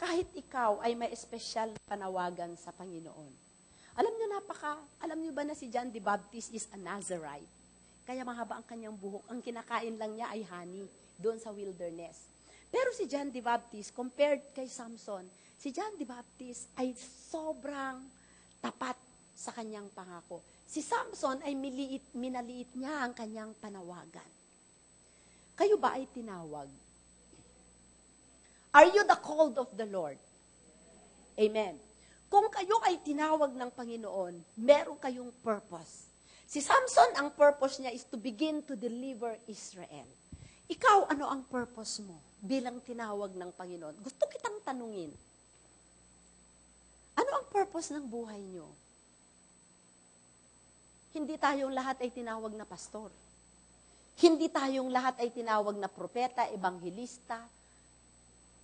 kahit ikaw ay may espesyal na panawagan sa Panginoon. Alam niyo ba na si John the Baptist is a Nazarite? Kaya mahaba ang kanyang buhok. Ang kinakain lang niya ay honey doon sa wilderness. Pero si John the Baptist, compared kay Samson, si John the Baptist ay sobrang tapat sa kanyang pangako. Si Samson ay minaliit niya ang kanyang panawagan. Kayo ba ay tinawag? Are you the called of the Lord? Amen. Kung kayo ay tinawag ng Panginoon, meron kayong purpose. Si Samson, ang purpose niya is to begin to deliver Israel. Ikaw, ano ang purpose mo bilang tinawag ng Panginoon? Gusto kitang tanungin. Ano ang purpose ng buhay niyo? Hindi tayong lahat ay tinawag na pastor. Hindi tayong lahat ay tinawag na propeta, ebanghilista.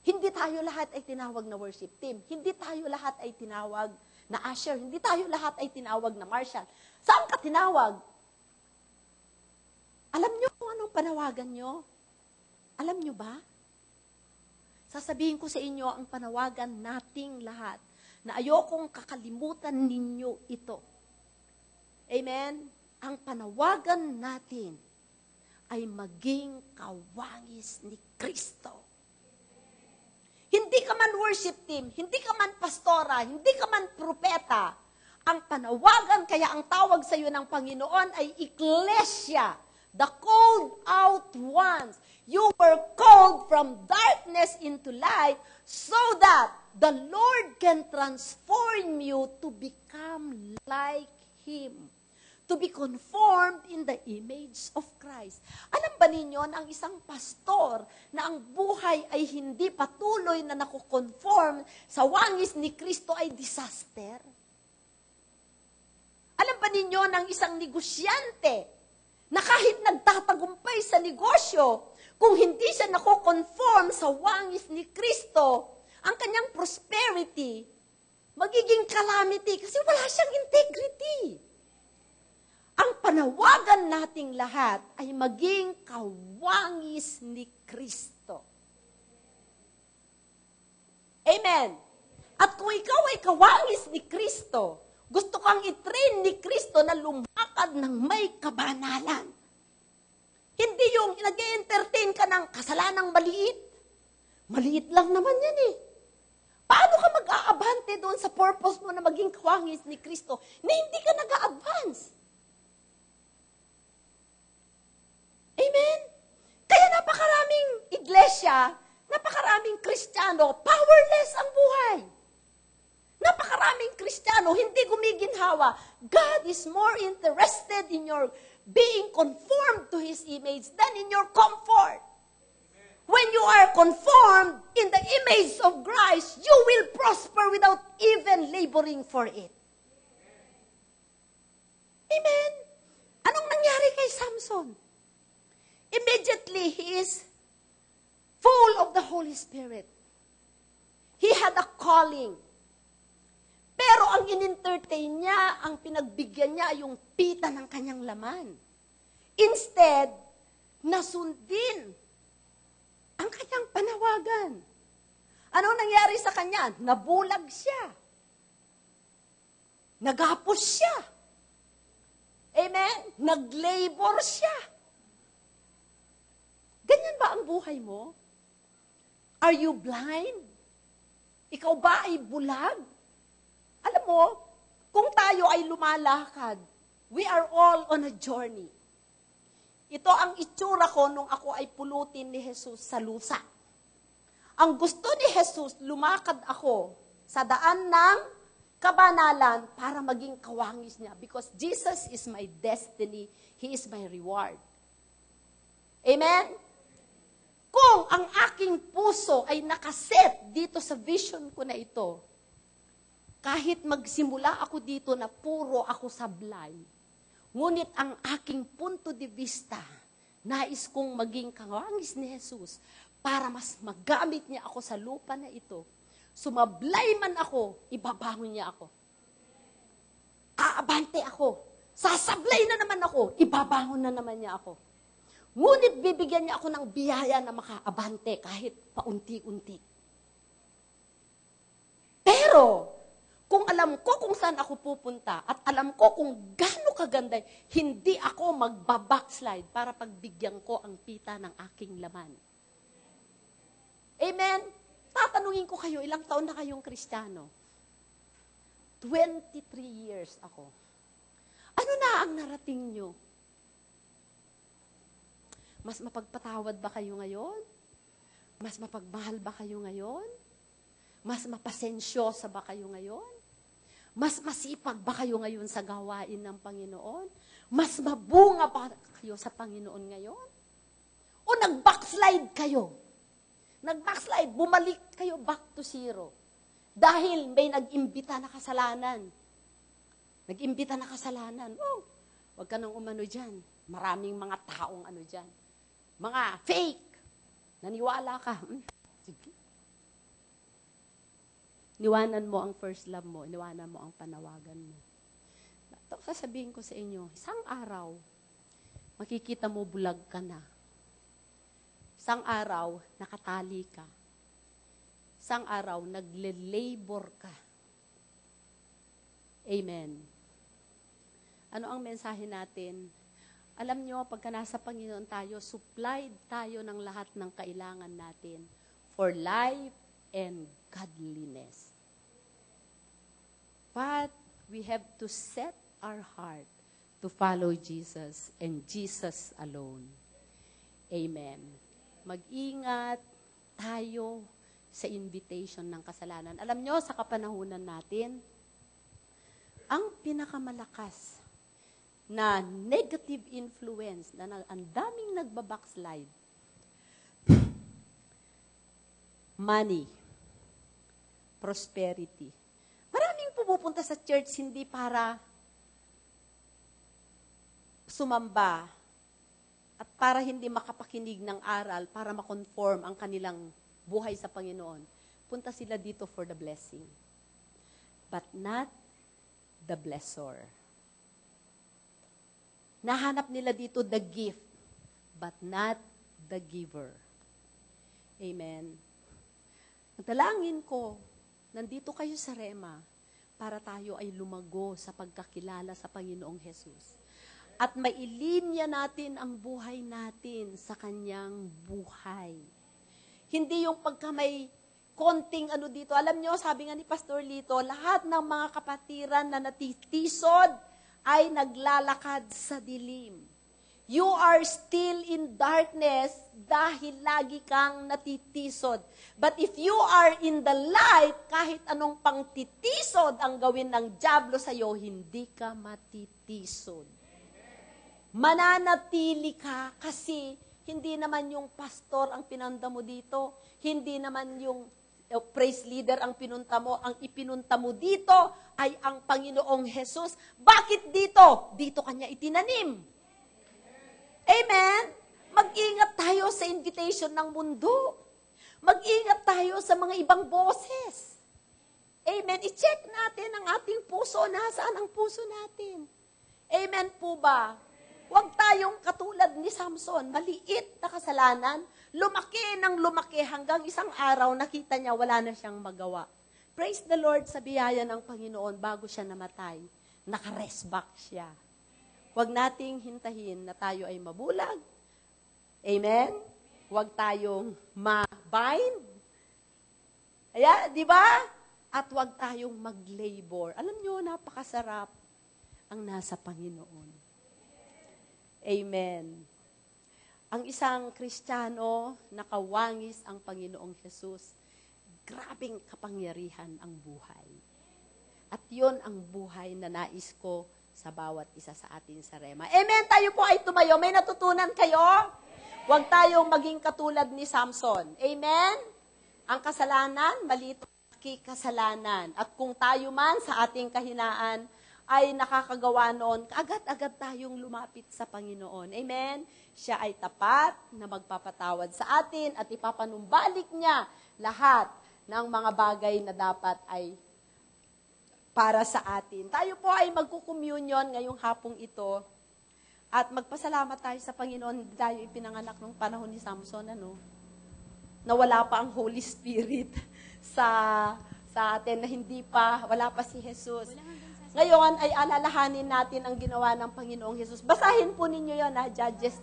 Hindi tayo lahat ay tinawag na worship team. Hindi tayo lahat ay tinawag na usher. Hindi tayo lahat ay tinawag na marshal. Saan ka tinawag? Alam niyo kung anong panawagan niyo? Alam niyo ba? Sasabihin ko sa inyo ang panawagan nating lahat na ayokong kakalimutan ninyo ito. Amen? Ang panawagan natin ay maging kawangis ni Kristo. Hindi ka man worship team, hindi ka man pastora, hindi ka man propeta. Ang panawagan, kaya ang tawag sa iyo ng Panginoon ay Iglesia, the called out ones. You were called from darkness into light so that the Lord can transform you to become like Him. To be conformed in the image of Christ. Alam ba ninyo na ang isang pastor na ang buhay ay hindi patuloy na nakukonform sa wangis ni Kristo ay disaster? Alam ba ninyo na ang isang negosyante na kahit nagtatagumpay sa negosyo, kung hindi siya nakukonform sa wangis ni Kristo, ang kanyang prosperity, magiging calamity kasi wala siyang integrity. Ang panawagan nating lahat ay maging kawangis ni Kristo. Amen. At kung ikaw ay kawangis ni Kristo, gusto kang itrain ni Kristo na lumakad ng may kabanalan. Hindi yung nag-entertain ka ng kasalanang maliit. Maliit lang naman yan eh. Paano ka mag-aabante doon sa purpose mo na maging kawangis ni Kristo na hindi ka nag-a-advance? Amen? Kaya napakaraming iglesia, napakaraming Kristiyano, powerless ang buhay. Napakaraming Kristiyano, hindi gumiginhawa. God is more interested in your being conformed to His image than in your comfort. When you are conformed in the image of Christ, you will prosper without even laboring for it. Amen? Anong nangyari kay Samson? Immediately, he is full of the Holy Spirit. He had a calling. Pero ang in-entertain niya, ang pinagbigyan niya ay yung pita ng kanyang laman. Instead, nasundin ang kanyang panawagan. Anong nangyari sa kanya? Nabulag siya. Nagapos siya. Amen? Nag-labor siya. Ganyan ba ang buhay mo? Are you blind? Ikaw ba ay bulag? Alam mo, kung tayo ay lumalakad, we are all on a journey. Ito ang itsura ko nung ako ay pulutin ni Jesus sa lusa. Ang gusto ni Jesus, lumakad ako sa daan ng kabanalan para maging kawangis niya. Because Jesus is my destiny. He is my reward. Amen? Kung ang aking puso ay nakaset dito sa vision ko na ito, kahit magsimula ako dito na puro ako sablay, ngunit ang aking punto de vista, nais kong maging kawangis ni Jesus para mas magamit niya ako sa lupa na ito. Sumablay man ako, ibabangon niya ako. Aabante ako. Sasablay na naman ako, ibabangon na naman niya ako. Ngunit bibigyan niya ako ng biyaya na makaabante kahit paunti-unti. Pero, kung alam ko kung saan ako pupunta at alam ko kung gaano kaganda, hindi ako magbabackslide para pagbigyan ko ang pita ng aking laman. Amen? Tatanungin ko kayo, ilang taon na kayong Kristiyano? 23 years ako. Ano na ang narating nyo? Mas mapagpatawad ba kayo ngayon? Mas mapagmahal ba kayo ngayon? Mas mapasensyosa ba kayo ngayon? Mas masipag ba kayo ngayon sa gawain ng Panginoon? Mas mabunga ba kayo sa Panginoon ngayon? O nag-backslide kayo? Nag-backslide, bumalik kayo back to zero. Dahil may nag-imbita na kasalanan. Nag-imbita na kasalanan. Oh, wag ka nang umano dyan. Maraming mga taong ano dyan. Mga fake. Naniwala ka. Sige. Niwanan mo ang first love mo, niwanan mo ang panawagan mo. Ito, sasabihin ko sa inyo, isang araw, makikita mo bulag ka na. Isang araw, nakatali ka. Isang araw, nagle-labor ka. Amen. Ano ang mensahe natin? Alam nyo, pagka nasa Panginoon tayo, supplied tayo ng lahat ng kailangan natin for life and godliness. But we have to set our heart to follow Jesus and Jesus alone. Amen. Mag-ingat tayo sa invitation ng kasalanan. Alam nyo, sa kapanahunan natin, ang pinakamalakas na negative influence na ang daming nagbabackslide, money, prosperity. Maraming pumupunta sa church hindi para sumamba at para hindi makapakinig ng aral, para makonform ang kanilang buhay sa Panginoon. Punta sila dito for the blessing. But not the blessor. Nahanap nila dito the gift, but not the giver. Amen. Dalangin ko, nandito kayo sa Rema para tayo ay lumago sa pagkakilala sa Panginoong Jesus. At mailinya natin ang buhay natin sa Kanyang buhay. Hindi yung pagka may konting ano dito. Alam nyo, sabi nga ni Pastor Lito, lahat ng mga kapatiran na natitisod ay naglalakad sa dilim. You are still in darkness dahil lagi kang natitisod. But if you are in the light, kahit anong pangtitisod ang gawin ng dyablo sa'yo, hindi ka matitisod. Mananatili ka kasi hindi naman yung pastor ang pinanda mo dito, hindi naman yung praise leader ang pinunta mo, ang ipinunta mo dito ay ang Panginoong Jesus. Bakit dito? Dito kanya itinanim. Amen? Mag-ingat tayo sa invitation ng mundo. Mag-ingat tayo sa mga ibang boses. Amen? I-check natin ang ating puso. Nasaan ang puso natin? Amen po ba? Huwag tayong katulad ni Samson. Maliit na kasalanan. Lumaki ng lumaki hanggang isang araw nakita niya wala na siyang magawa. Praise the Lord sa biyaya ng Panginoon bago siya namatay. Naka-rest back siya. Huwag nating hintahin na tayo ay mabulag. Amen? Huwag tayong ma-bind. Ayan, di ba? At huwag tayong mag-labor. Alam nyo, napakasarap ang nasa Panginoon. Amen. Ang isang Kristiyano, nakawangis ang Panginoong Jesus. Grabing kapangyarihan ang buhay. At yun ang buhay na nais ko sa bawat isa sa atin sa Rema. Amen, tayo po ay tumayo. May natutunan kayo? Huwag tayong maging katulad ni Samson. Amen? Ang kasalanan, maliit kasalanan. At kung tayo man sa ating kahinaan ay nakakagawa noon, agad-agad tayong lumapit sa Panginoon. Amen? Siya ay tapat na magpapatawad sa atin at ipapanumbalik niya lahat ng mga bagay na dapat ay para sa atin. Tayo po ay magkukommunion ngayong hapong ito at magpasalamat tayo sa Panginoon. Hindi tayo ipinanganak nung panahon ni Samson, na wala pa ang Holy Spirit sa atin, na wala pa si Jesus. Ngayon ay alalahanin natin ang ginawa ng Panginoong Jesus. Basahin po ninyo yun, Judges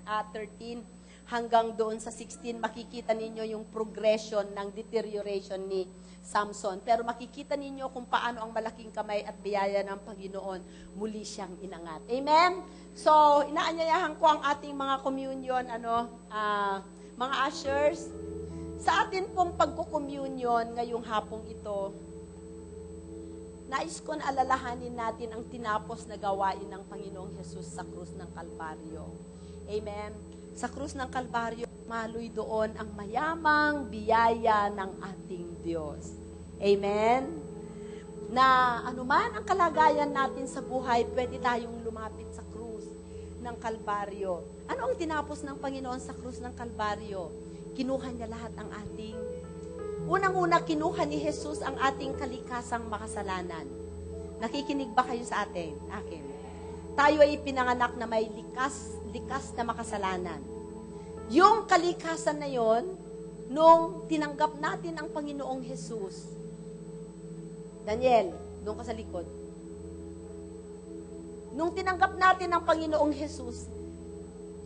13 hanggang doon sa 16. Makikita ninyo yung progression ng deterioration ni Samson. Pero makikita ninyo kung paano ang malaking kamay at biyaya ng Panginoon muli siyang inangat. Amen? So, inaanyayahan ko ang ating mga communion, mga ushers. Sa atin pong pagkukommunion ngayong hapong ito, nais ko na alalahanin natin ang tinapos na gawain ng Panginoong Jesus sa krus ng Kalbaryo. Amen? Sa krus ng Kalbaryo, maloy doon ang mayamang biyaya ng ating Diyos. Amen? Na anuman ang kalagayan natin sa buhay, pwede tayong lumapit sa krus ng Kalbaryo. Ano ang tinapos ng Panginoon sa krus ng Kalbaryo? Kinuha niya lahat ang ating unang-una, kinuha ni Jesus ang ating kalikasang makasalanan. Nakikinig ba kayo sa akin? Tayo ay pinanganak na may likas na makasalanan. Yung kalikasan na yon, nung tinanggap natin ang Panginoong Jesus, Daniel, doon ka sa likod. Nung tinanggap natin ang Panginoong Jesus,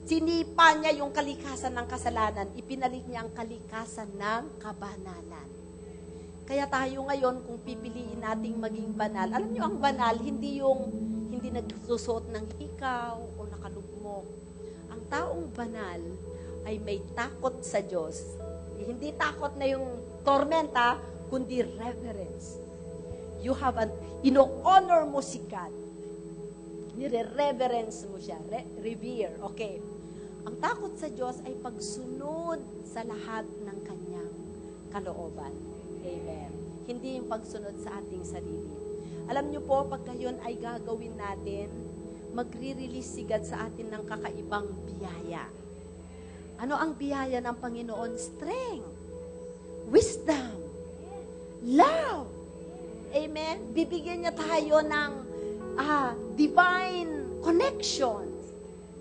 sinipa niya yung kalikasan ng kasalanan, ipinalit niya ang kalikasan ng kabanalan. Kaya tayo ngayon, kung pipiliin nating maging banal, alam niyo ang banal, hindi nagsusot ng hikaw o nakalugmok. Ang taong banal ay may takot sa Diyos. Hindi takot na yung tormenta, kundi reverence. You have ino-honor mo si God. Nire-reverence mo siya. Revere. Okay. Ang takot sa Diyos ay pagsunod sa lahat ng kanyang kalooban. Amen. Hindi yung pagsunod sa ating sarili. Alam niyo po, pag gayon ay gagawin natin, magre-release si God sa atin ng kakaibang biyaya. Ano ang biyaya ng Panginoon? Strength, wisdom, love. Amen? Bibigyan niya tayo ng divine connections,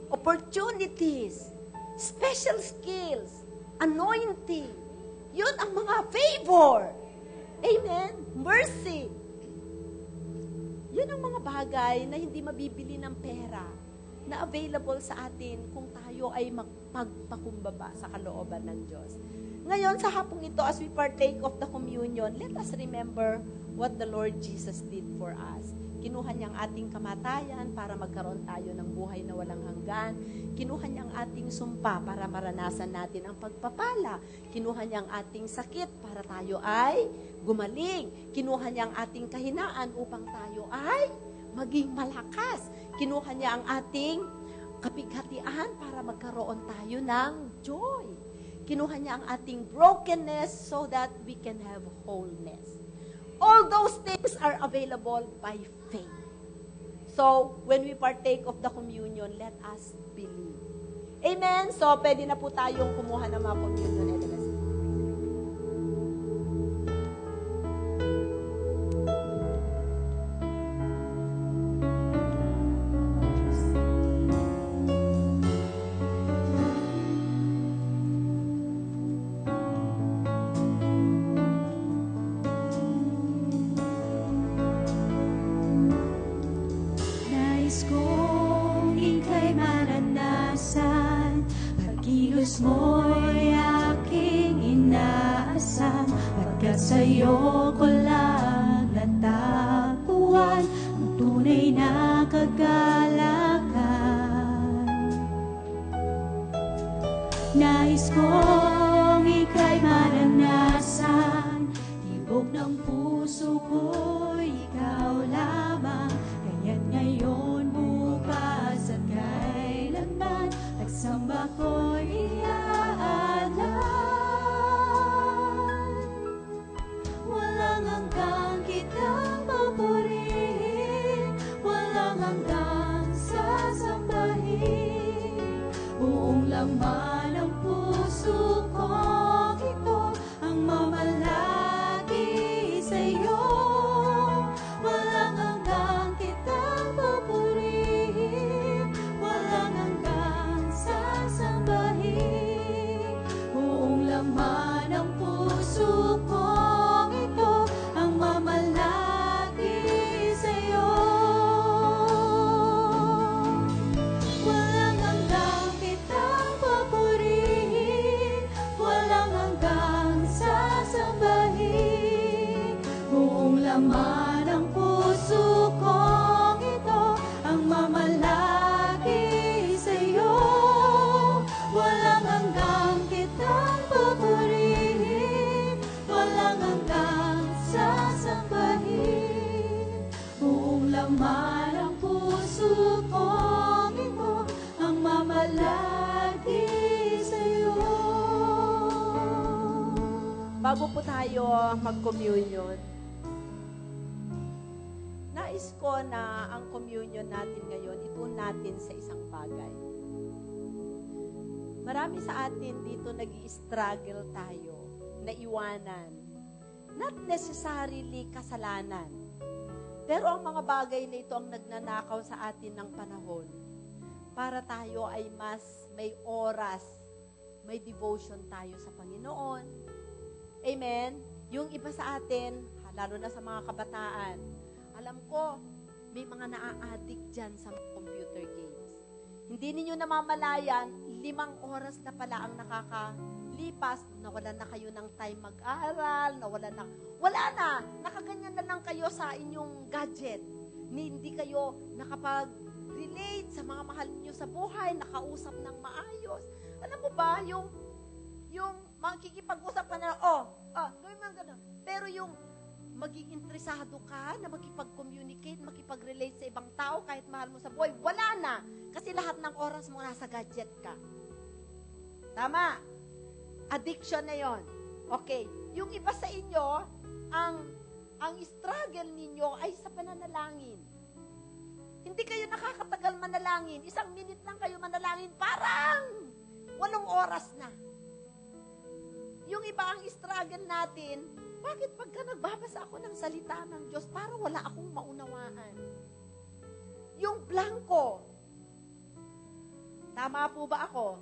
opportunities, special skills, anointing. Yun ang mga favor. Amen? Mercy. Yun ang mga bagay na hindi mabibili ng pera, na available sa atin kung tayo ay magpagpakumbaba sa kalooban ng Diyos. Ngayon, sa hapong ito, as we partake of the communion, let us remember what the Lord Jesus did for us. Kinuha niya ang ating kamatayan para magkaroon tayo ng buhay na walang hanggan. Kinuha niya ang ating sumpa para maranasan natin ang pagpapala. Kinuha niya ang ating sakit para tayo ay gumaling. Kinuha niya ang ating kahinaan upang tayo ay maging malakas. Kinuha niya ang ating kapighatian para magkaroon tayo ng joy. Kinuha niya ang ating brokenness so that we can have wholeness. All those things are available by faith. So, when we partake of the communion, let us believe. Amen? So, pwede na po tayong kumuha ng mga communion elements. Nais kong ika'y maranasan, pag-ihos mo'y aking inaasam, pagkat sa'yo ko lang natagpuan ang tunay na kagalakan. Nais kong ika'y maranasan, tibok ng puso ko'y ikaw lamang, kaya't ngayon, bukas at kailanman, nagsamba ko'y iaalay. Walang hanggang kitang papurihin, walang hanggang sasambahin, buong laman ng puso kong ito ang mamalagi sa'yo. Walang hanggang kitang papurihin, walang hanggang sasambahin, buong laman ng puso kong ito ang mamalagi sa'yo. Walang hanggang kitang papurihin, walang hanggang sasambahin, buong laman ng puso kong ito ang mamalagi sa'yo. Walang hanggang kitang papurihin, walang hanggang sasambahin, buong laman ng puso kong ito ang mamalagi sa'yo. Bago po tayo mag-communion, nais ko na ang communion natin ngayon, ituon natin sa isang bagay. Marami sa atin dito nag-i-struggle tayo na iwanan. Not necessarily kasalanan. Pero ang mga bagay na ito ang nagnanakaw sa atin ng panahon para tayo ay mas may oras, may devotion tayo sa Panginoon. Amen? Yung iba sa atin, lalo na sa mga kabataan, alam ko, may mga naa-addict dyan sa computer games. Hindi ninyo namamalayan, 5 oras na pala ang nakakalipas, nawalan na kayo ng time mag-aral, wala na, nakaganyan na lang kayo sa inyong gadget. Hindi kayo nakapag-relate sa mga mahal niyo sa buhay, nakausap ng maayos. Alam mo ba, yung makikipag-usap ka na, gawin mo gano'n. Pero yung maging interesado ka na makipag-communicate, makipag-relate sa ibang tao kahit mahal mo sa buhay, wala na. Kasi lahat ng oras mo nasa gadget ka. Tama? Addiction na yon. Okay. Yung iba sa inyo, ang struggle ninyo ay sa pananalangin. Hindi kayo nakakatagal manalangin. 1 minute lang kayo manalangin, parang 8 oras na. Yung iba ang struggle natin, bakit pagka nagbabasa ako ng salita ng Diyos, parang wala akong maunawaan? Yung blanco. Tama po ba ako?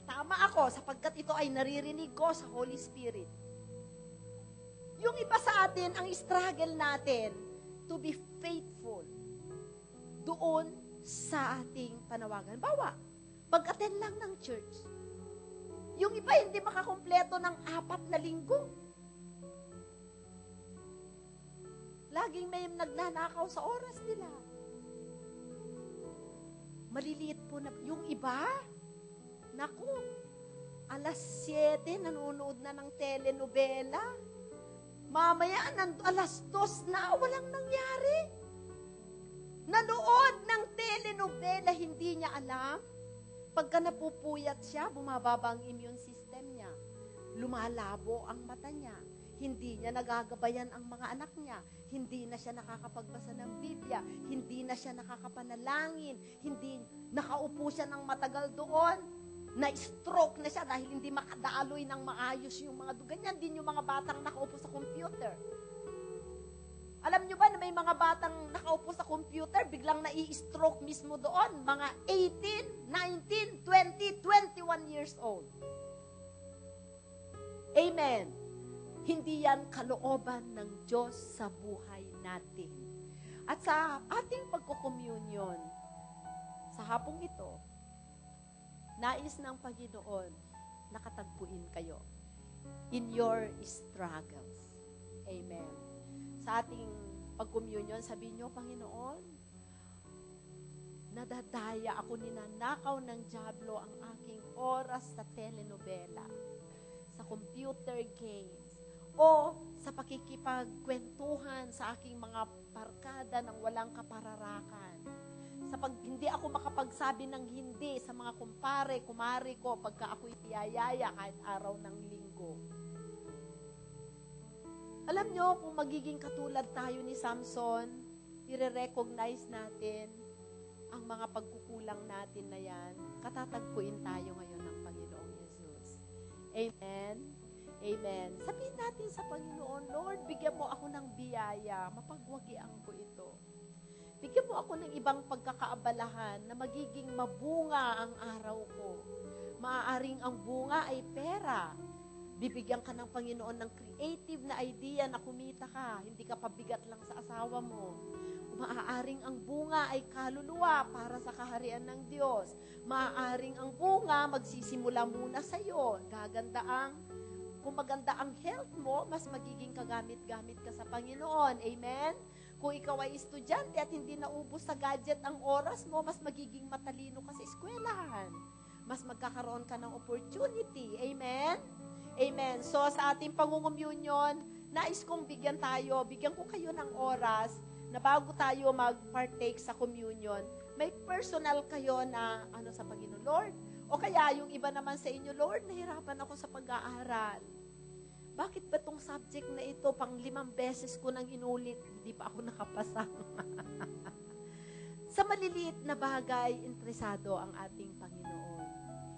Tama ako, sapagkat ito ay naririnig ko sa Holy Spirit. Yung iba sa atin, ang struggle natin to be faithful doon sa ating panawagan. Bawa, pag-attend lang ng church. Yung iba hindi makakumpleto ng 4 na linggo. Laging may nagnanakaw sa oras nila. Maliliit po na, yung iba, naku, alas 7, nanonood na ng telenovela. Mamaya, alas 2 na, walang nangyari. Nanood ng telenovela, hindi niya alam. Pagka napupuyat siya, bumababa ang immune system niya. Lumalabo ang mata niya. Hindi niya nagagabayan ang mga anak niya. Hindi na siya nakakapagbasa ng Biblia. Hindi na siya nakakapanalangin. Hindi nakaupo siya ng matagal doon. Na-stroke na siya dahil hindi makadaloy ng maayos yung mga ganyan din yung mga batang nakaupo sa computer. Alam nyo ba na may mga batang nakaupo sa computer, biglang nai-stroke mismo doon, mga 18, 19, 20, 21 years old. Amen. Hindi yan kalooban ng Diyos sa buhay natin. At sa ating pagkukomunyon, sa hapong ito, nais ng Panginoon, nakatagpuin kayo in your struggles. Amen. Sa ating pagkomunyon, sabihin nyo, Panginoon, nadadaya ako, ninanakaw ng dyablo ang aking oras sa telenovela, sa computer games, o sa pakikipagkwentuhan sa aking mga barkada ng walang kapararakan. Sa hindi ako makapagsabi ng hindi sa mga kumpare, kumari ko pagka ako'y tiyayaya kahit araw ng linggo. Alam nyo, kung magiging katulad tayo ni Samson, i-recognize natin ang mga pagkukulang natin na yan, katatagpuin tayo ngayon ng Panginoong Jesus. Amen? Amen. Sabihin natin sa Panginoon, Lord, bigyan mo ako ng biyaya, mapagwagian ko ito. Bigyan mo ako ng ibang pagkakaabalahan na magiging mabunga ang araw ko. Maaaring ang bunga ay pera. Bibigyan ka ng Panginoon ng creative na idea na kumita ka. Hindi ka pabigat lang sa asawa mo. Maaaring ang bunga ay kaluluwa para sa kaharian ng Diyos. Maaaring ang bunga magsisimula muna sa iyo. Kung maganda ang health mo, mas magiging kagamit-gamit ka sa Panginoon. Amen? Kung ikaw ay estudyante at hindi naubos sa gadget ang oras mo, mas magiging matalino ka sa eskwelahan. Mas magkakaroon ka ng opportunity. Amen? Amen. So, sa ating pangungumyunyon, nais kong bigyan ko kayo ng oras na bago tayo mag-partake sa communion, may personal kayo na sa Panginoon, Lord. O kaya yung iba naman sa inyo, Lord, nahirapan ako sa pag-aaral. Bakit ba itong subject na ito, pang 5 beses ko nang inulit, hindi pa ako nakapasa? Sa maliliit na bagay, interesado ang ating Panginoon.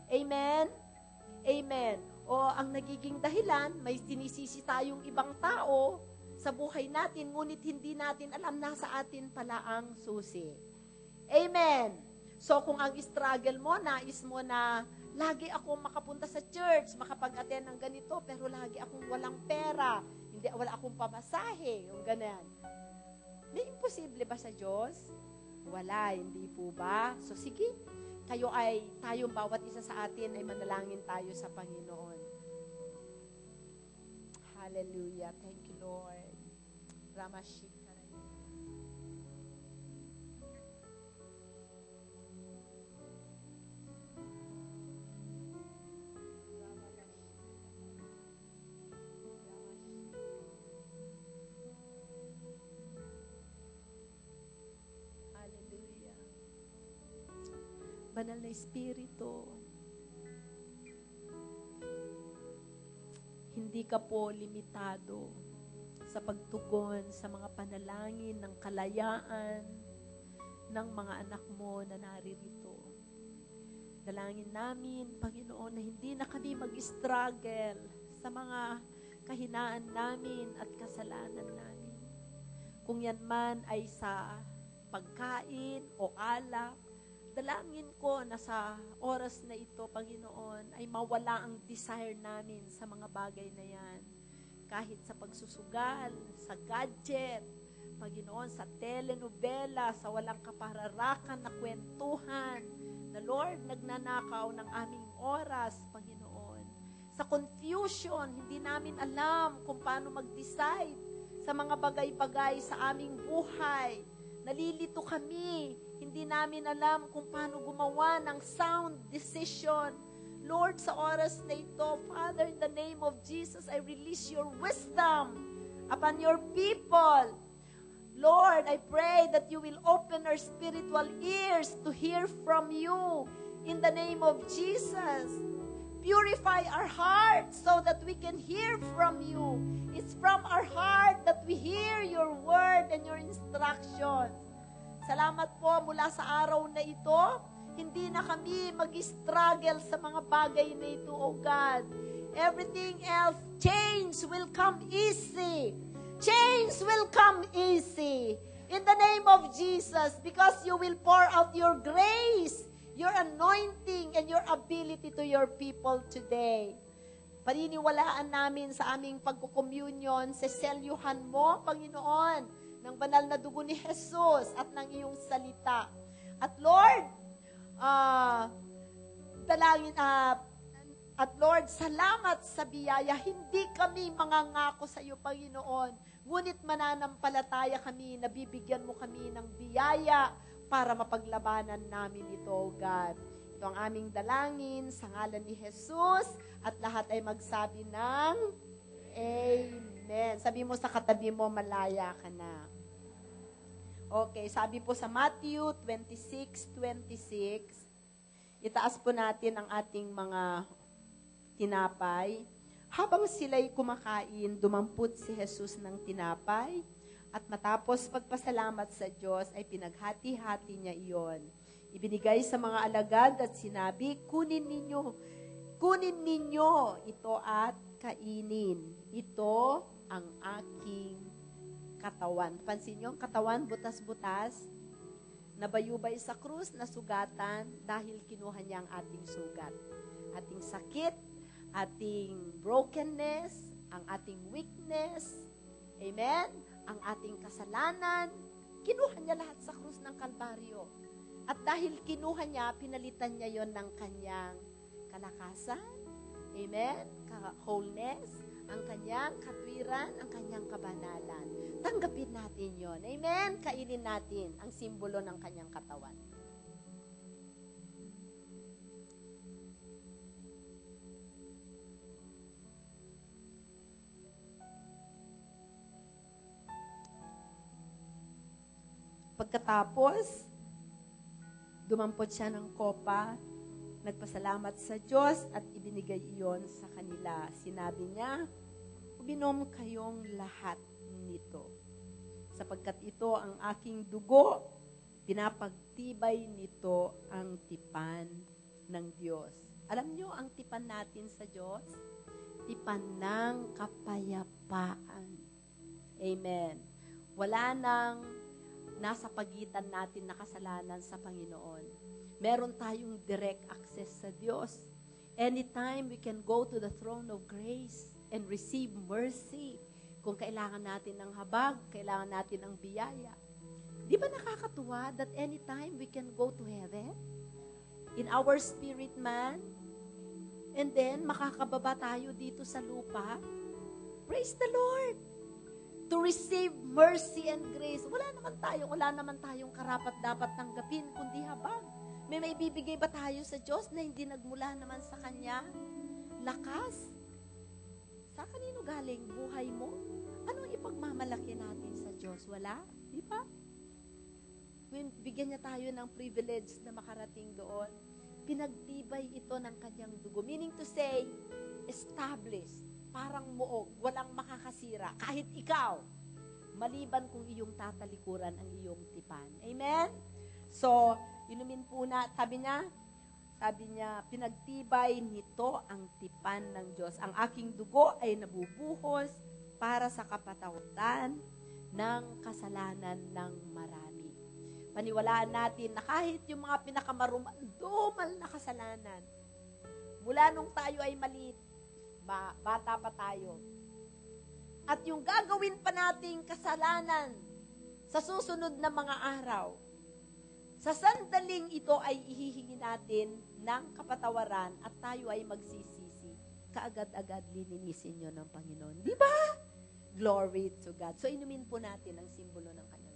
Amen? Amen. O ang nagiging dahilan, may sinisisi tayong ibang tao sa buhay natin, ngunit hindi natin alam, nasa atin pala ang susi. Amen. So kung ang struggle mo, nais mo na lagi akong makapunta sa church, makapag-attend ng ganito, pero lagi akong walang pera, wala akong pamasahe, yung ganyan. May imposible ba sa Diyos? Wala, hindi po ba? So sige, tayong bawat isa sa atin ay manalangin tayo sa Panginoon. Hallelujah. Thank you, Lord. Ramashik. Banal na Espiritu, hindi ka po limitado sa pagtugon sa mga panalangin ng kalayaan ng mga anak mo na naririto. Dalangin namin, Panginoon, na hindi na kami mag-struggle sa mga kahinaan namin at kasalanan namin. Kung yan man ay sa pagkain o alak, dalangin ko na sa oras na ito, Panginoon, ay mawala ang desire namin sa mga bagay na yan. Kahit sa pagsusugal, sa gadget, Panginoon, sa telenovela, sa walang kapararakan na kwentuhan, na Lord, nagnanakaw ng aming oras, Panginoon. sa confusion, hindi namin alam kung paano mag-decide sa mga bagay-bagay sa aming buhay. Nalilito kami, hindi namin alam kung paano gumawa ng sound decision. Lord, sa oras na ito, Father, in the name of Jesus, I release your wisdom upon your people. Lord, I pray that you will open our spiritual ears to hear from you in the name of Jesus. Purify our hearts so that we can hear from you. It's from our heart that we hear your word and your instructions. Salamat po mula sa araw na ito. Hindi na kami mag-struggle sa mga bagay na ito, O God. Everything else, change will come easy. Change will come easy. In the name of Jesus, because you will pour out your grace, your anointing, and your ability to your people today. Paniniwalaan namin sa aming pagkukommunion, seselyuhan mo, Panginoon, ng banal na dugo ni Jesus at ng iyong salita. At Lord, Lord, salamat sa biyaya. Hindi kami mangangako sa iyo, Panginoon. Ngunit mananampalataya kami, nabibigyan mo kami ng biyaya para mapaglabanan namin ito, O God. Ito ang aming dalangin sa ngalan ni Jesus at lahat ay magsabi ng Amen. Sabi mo sa katabi mo, malaya ka na. Okay, sabi po sa Matthew 26:26, itaas po natin ang ating mga tinapay. Habang sila'y kumakain, dumampot si Jesus ng tinapay at matapos pagpasalamat sa Diyos ay pinaghati-hati niya iyon. Ibinigay sa mga alagad at sinabi, kunin ninyo ito at kainin. Ito ang aking katawan. Pansin nyo, ang katawan, butas-butas, nabayubay sa krus, nasugatan, dahil kinuha niya ang ating sugat. Ating sakit, ating brokenness, ang ating weakness, amen, ang ating kasalanan, kinuha niya lahat sa krus ng Kalbaryo. At dahil kinuha niya, pinalitan niya yon ng kanyang kalakasan, amen, wholeness, ang kanyang katwiran, ang kanyang kabanalan. Tanggapin natin yon. Amen? Kainin natin ang simbolo ng kanyang katawan. Pagkatapos, dumampot siya ng kopa, nagpasalamat sa Diyos at ibinigay iyon sa kanila. Sinabi niya, uminom kayong lahat nito. Sapagkat ito ang aking dugo, pinapagtibay nito ang tipan ng Diyos. Alam niyo ang tipan natin sa Diyos? Tipan ng kapayapaan. Amen. Wala nang nasa pagitan natin na kasalanan sa Panginoon. Meron tayong direct access sa Diyos. Anytime we can go to the throne of grace and receive mercy. Kung kailangan natin ng habag, kailangan natin ng biyaya. Di ba nakakatuwa that anytime we can go to heaven? In our spirit man, and then makakababa tayo dito sa lupa. Praise the Lord! To receive mercy and grace. Wala naman tayong karapat dapat tanggapin, kundi habag. May maibibigay ba tayo sa Diyos na hindi nagmula naman sa Kanya? Lakas? Sa kanino galing buhay mo? Anong ipagmamalaki natin sa Diyos? Wala? Di ba? Bigyan niya tayo ng privilege na makarating doon. Pinagtibay ito ng Kanyang dugo. Meaning to say, established. Parang muog. Walang makakasira. Kahit ikaw. Maliban kung iyong tatalikuran ang iyong tipan. Amen? So, inumin po na, sabi niya, pinagtibay nito ang tipan ng Diyos. Ang aking dugo ay nabubuhos para sa kapatawaran ng kasalanan ng marami. Paniwalaan natin na kahit yung mga pinakamarumal na kasalanan, mula nung tayo ay maliit, bata pa tayo, at yung gagawin pa nating kasalanan sa susunod na mga araw, sa sandaling ito ay ihihingi natin ng kapatawaran at tayo ay magsisisi. kaagad-agad lilinisin nyo ng Panginoon. Di ba? Glory to God. So, inumin po natin ang simbolo ng kanyang